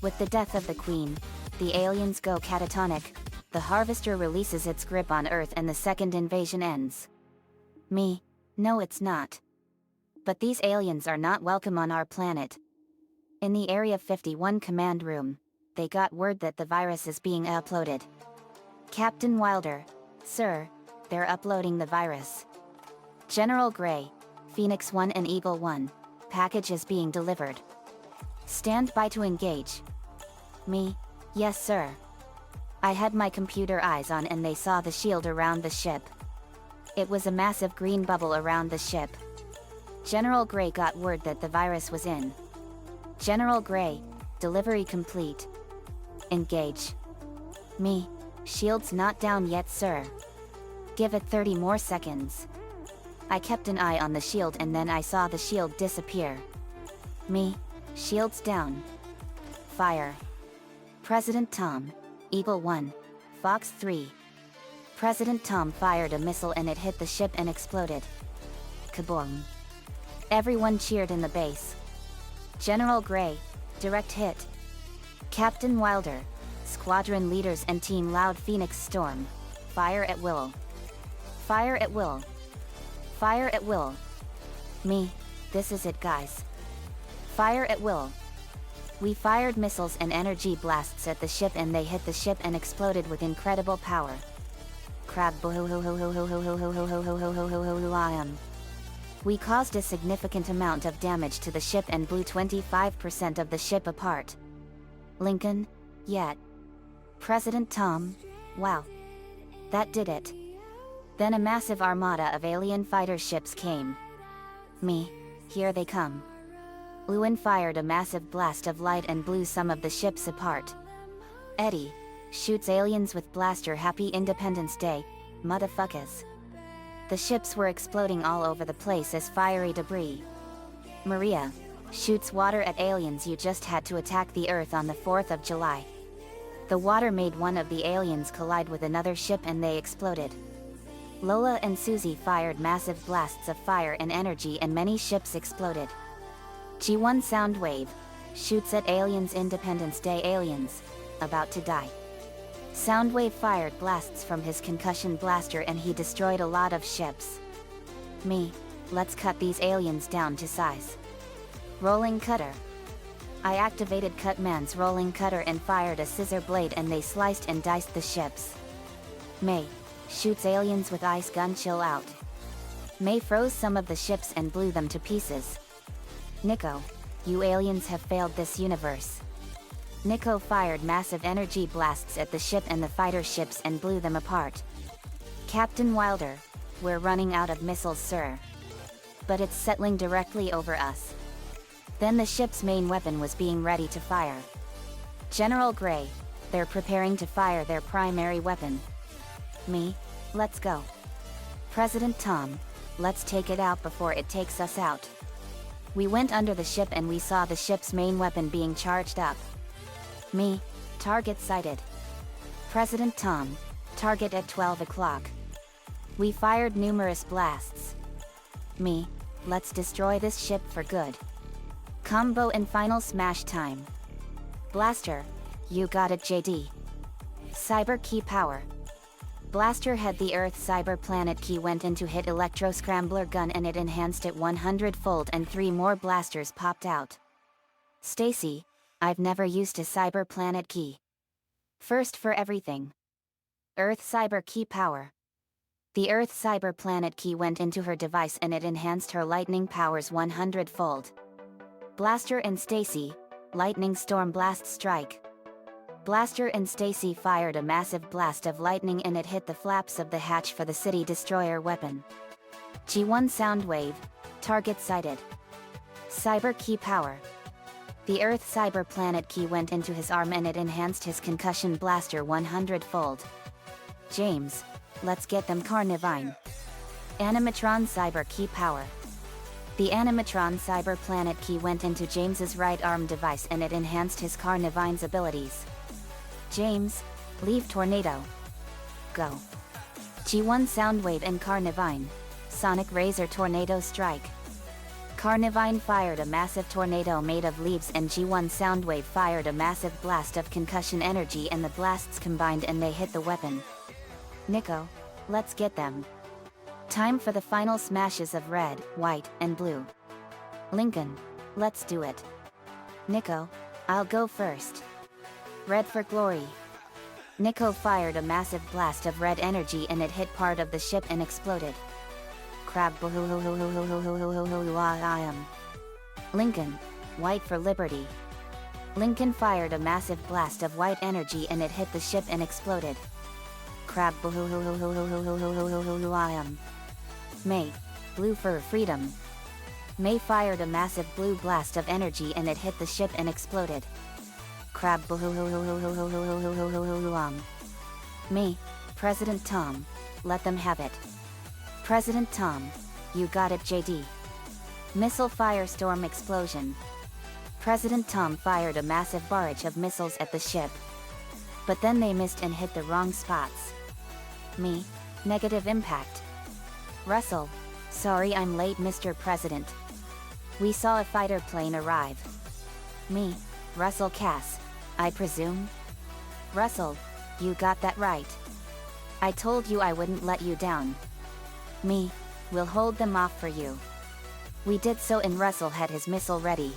With the death of the Queen, the aliens go catatonic, the harvester releases its grip on Earth and the second invasion ends. No it's not. But these aliens are not welcome on our planet. In the Area 51 command room, they got word that the virus is being uploaded. Captain Wilder, sir, they're uploading the virus. General Gray, Phoenix 1 and Eagle 1, package is being delivered. Stand by to engage. Yes sir. I had my computer eyes on and they saw the shield around the ship. It was a massive green bubble around the ship. General Gray got word that the virus was in. General Gray, delivery complete. Engage. Shield's not down yet sir. Give it 30 more seconds. I kept an eye on the shield and then I saw the shield disappear. Shield's down. Fire. President Tom, Eagle 1, Fox 3. President Tom fired a missile and it hit the ship and exploded. Kaboom. Everyone cheered in the base. General Gray, direct hit. Captain Wilder, squadron leaders and team Loud Phoenix Storm, fire at will. Fire at will. Fire at will. This is it guys. Fire at will. We fired missiles and energy blasts at the ship and they hit the ship and exploded with incredible power. Crab. We caused a significant amount of damage to the ship and blew 25% of the ship apart. Lincoln, yet. President Tom, wow. That did it. Then a massive armada of alien fighter ships came. Here they come. Lewin fired a massive blast of light and blew some of the ships apart. Eddie shoots aliens with blaster. Happy Independence Day, motherfuckers. The ships were exploding all over the place as fiery debris. Maria shoots water at aliens. You just had to attack the Earth on the 4th of July. The water made one of the aliens collide with another ship and they exploded. Lola and Susie fired massive blasts of fire and energy and many ships exploded. G1 Soundwave shoots at aliens. Independence Day aliens, about to die. Soundwave fired blasts from his concussion blaster and he destroyed a lot of ships. Let's cut these aliens down to size. Rolling cutter. I activated Cutman's rolling cutter and fired a scissor blade and they sliced and diced the ships. May shoots aliens with ice gun. Chill out. May froze some of the ships and blew them to pieces. Nico, you aliens have failed this universe. Nico fired massive energy blasts at the ship and the fighter ships and blew them apart. Captain Wilder, we're running out of missiles, sir. But it's settling directly over us. Then the ship's main weapon was being ready to fire. General Gray, they're preparing to fire their primary weapon. Me, let's go. President Tom, let's take it out before it takes us out. We went under the ship and we saw the ship's main weapon being charged up. Me, target sighted. President Tom, target at 12 o'clock. We fired numerous blasts. Me, let's destroy this ship for good. Combo and final smash time. Blaster, you got it, JD. Cyber key power. Blaster had the Earth cyber planet key went into hit electro scrambler gun and it enhanced it 100-fold and 3 more blasters popped out. Stacy, I've never used a cyber planet key. First for everything. Earth cyber key power. The Earth cyber planet key went into her device and it enhanced her lightning powers 100-fold. Blaster and Stacy, lightning storm blast strike. Blaster and Stacy fired a massive blast of lightning and it hit the flaps of the hatch for the city destroyer weapon. G1 Soundwave, target sighted. Cyber key power. The Earth cyber planet key went into his arm and it enhanced his concussion blaster 100-fold. James, let's get them Carnivine. Animatron cyber key power. The Animatron cyber planet key went into James's right arm device and it enhanced his Carnivine's abilities. James, leave tornado. Go. G1 Soundwave and Carnivine, Sonic Razor Tornado Strike. Carnivine fired a massive tornado made of leaves and G1 Soundwave fired a massive blast of concussion energy and the blasts combined and they hit the weapon. Nico, let's get them. Time for the final smashes of red, white, and blue. Lincoln, let's do it. Nico, I'll go first. Red for glory. Nico fired a massive blast of red energy and it hit part of the ship and exploded. Crab. Lincoln, white for liberty. Lincoln fired a massive blast of white energy and it hit the ship and exploded. Crab. May, blue for freedom. May fired a massive blue blast of energy and it hit the ship and exploded. Crab. Me, President Tom, let them have it. President Tom, you got it, JD. Missile firestorm explosion. President Tom fired a massive barrage of missiles at the ship. But then they missed and hit the wrong spots. Me, negative impact. Russell, sorry I'm late, Mr. President. We saw a fighter plane arrive. Me, Russell Cass, I presume? Russell, you got that right. I told you I wouldn't let you down. Me, we'll hold them off for you. We did so and Russell had his missile ready.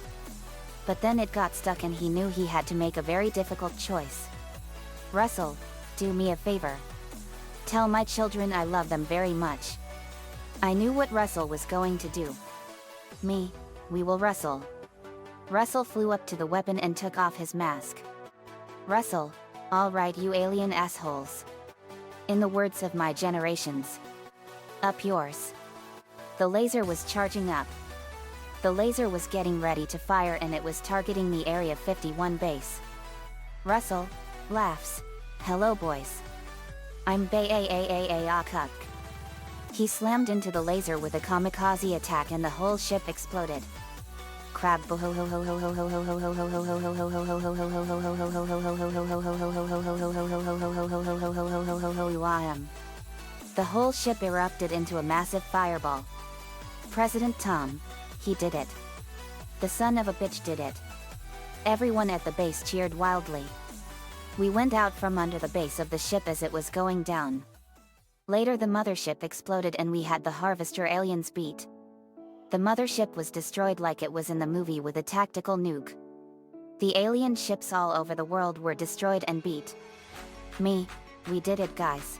But then it got stuck and he knew he had to make a very difficult choice. Russell, do me a favor. Tell my children I love them very much. I knew what Russell was going to do. Me, we will Russell. Russell flew up to the weapon and took off his mask. Russell, all right you alien assholes. In the words of my generations. Up yours. The laser was charging up. The laser was getting ready to fire and it was targeting the Area 51 base. Russell laughs. Hello boys. I'm Bay-a-a-a-a-a-cuck. He slammed into the laser with a kamikaze attack and the whole ship exploded. Crab. The whole ship erupted into a massive fireball. President Tom, he did it. The son of a bitch did it. Everyone at the base cheered wildly. We went out from under the base of the ship as it was going down. Later the mothership exploded and we had the harvester aliens beat. The mothership was destroyed like it was in the movie with a tactical nuke. The alien ships all over the world were destroyed and beat. We did it, guys.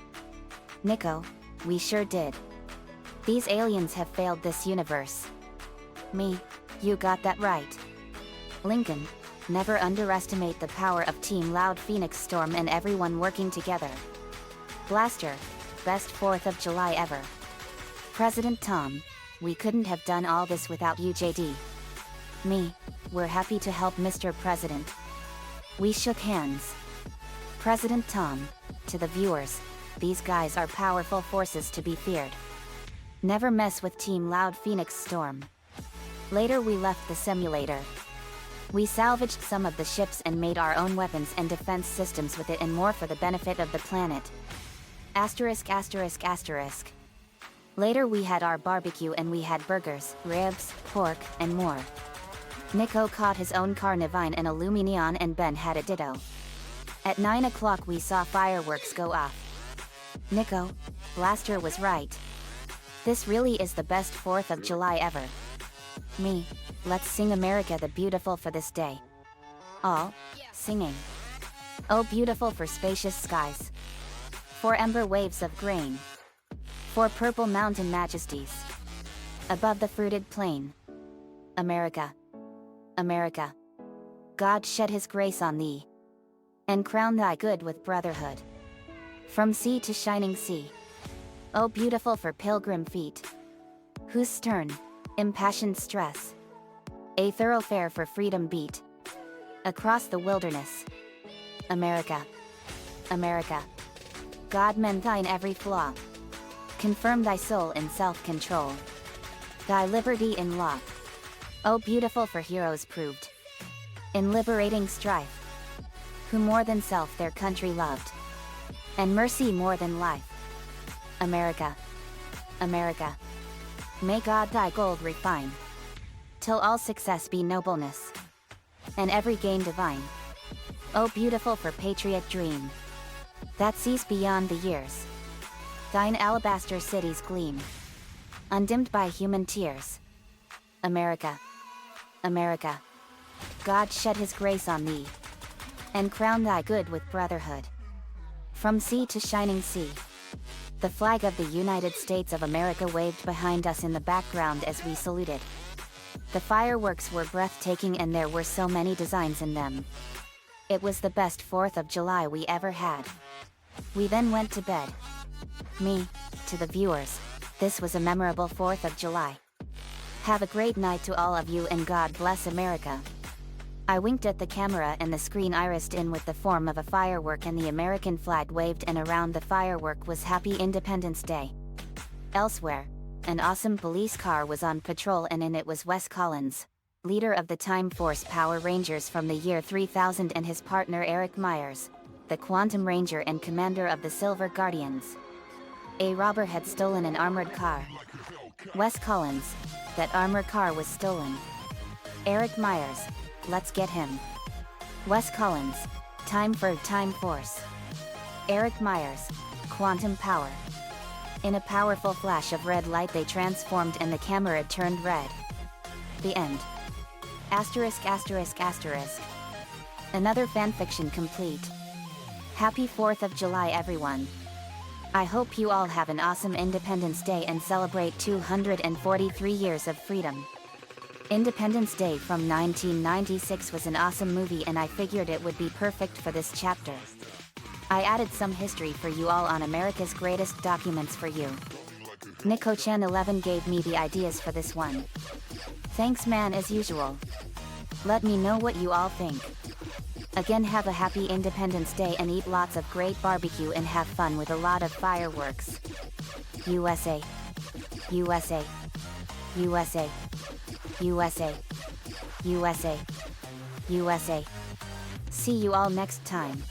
Nico, we sure did. These aliens have failed this universe. You got that right. Lincoln, never underestimate the power of Team Loud Phoenix Storm and everyone working together. Blaster, best 4th of July ever. President Tom, we couldn't have done all this without you, JD. We're happy to help, Mr. President. We shook hands. President Tom, to the viewers, these guys are powerful forces to be feared. Never mess with Team Loud Phoenix Storm. Later we left the simulator. We salvaged some of the ships and made our own weapons and defense systems with it and more for the benefit of the planet. Asterisk asterisk asterisk. Later we had our barbecue and we had burgers, ribs, pork, and more. Nico caught his own carnivine and Illuminion and Ben had a ditto. At 9 o'clock we saw fireworks go off. Nico, Blaster was right. This really is the best 4th of July ever. Let's sing America the Beautiful for this day. All singing. Oh, beautiful for spacious skies. For ember waves of grain. For purple mountain majesties. Above the fruited plain. America. America. God shed his grace on thee. And crown thy good with brotherhood. From sea to shining sea. Oh, beautiful for pilgrim feet. Whose stern, impassioned stress. A thoroughfare for freedom beat. Across the wilderness. America. America. God mend thine every flaw. Confirm thy soul in self-control. Thy liberty in law. Oh, beautiful for heroes proved. In liberating strife. Who more than self their country loved. And mercy more than life. America. America. May God thy gold refine. Till all success be nobleness. And every gain divine. Oh, beautiful for patriot dream. That sees beyond the years. Thine alabaster cities gleam. Undimmed by human tears. America. America. God shed his grace on thee. And crown thy good with brotherhood. From sea to shining sea. The flag of the United States of America waved behind us in the background as we saluted. The fireworks were breathtaking and there were so many designs in them. It was the best 4th of July we ever had. We then went to bed. To the viewers, this was a memorable 4th of July. Have a great night to all of you and God bless America. I winked at the camera and the screen irised in with the form of a firework and the American flag waved and around the firework was Happy Independence Day. Elsewhere, an awesome police car was on patrol and in it was Wes Collins, leader of the Time Force Power Rangers from the year 3000 and his partner Eric Myers, the Quantum Ranger and commander of the Silver Guardians. A robber had stolen an armored car. Wes Collins, that armored car was stolen. Eric Myers, let's get him. Wes Collins, time for Time Force. Eric Myers, quantum power. In a powerful flash of red light they transformed and the camera turned red. The end. Asterisk asterisk asterisk. Another fanfiction complete. Happy 4th of July everyone. I hope you all have an awesome Independence Day and celebrate 243 years of freedom. Independence Day from 1996 was an awesome movie and I figured it would be perfect for this chapter. I added some history for you all on America's greatest documents for you. Nico-chan11 gave me the ideas for this one. Thanks man as usual. Let me know what you all think. Again, have a happy Independence Day and eat lots of great barbecue and have fun with a lot of fireworks. USA. USA. USA. USA. USA. USA. See you all next time.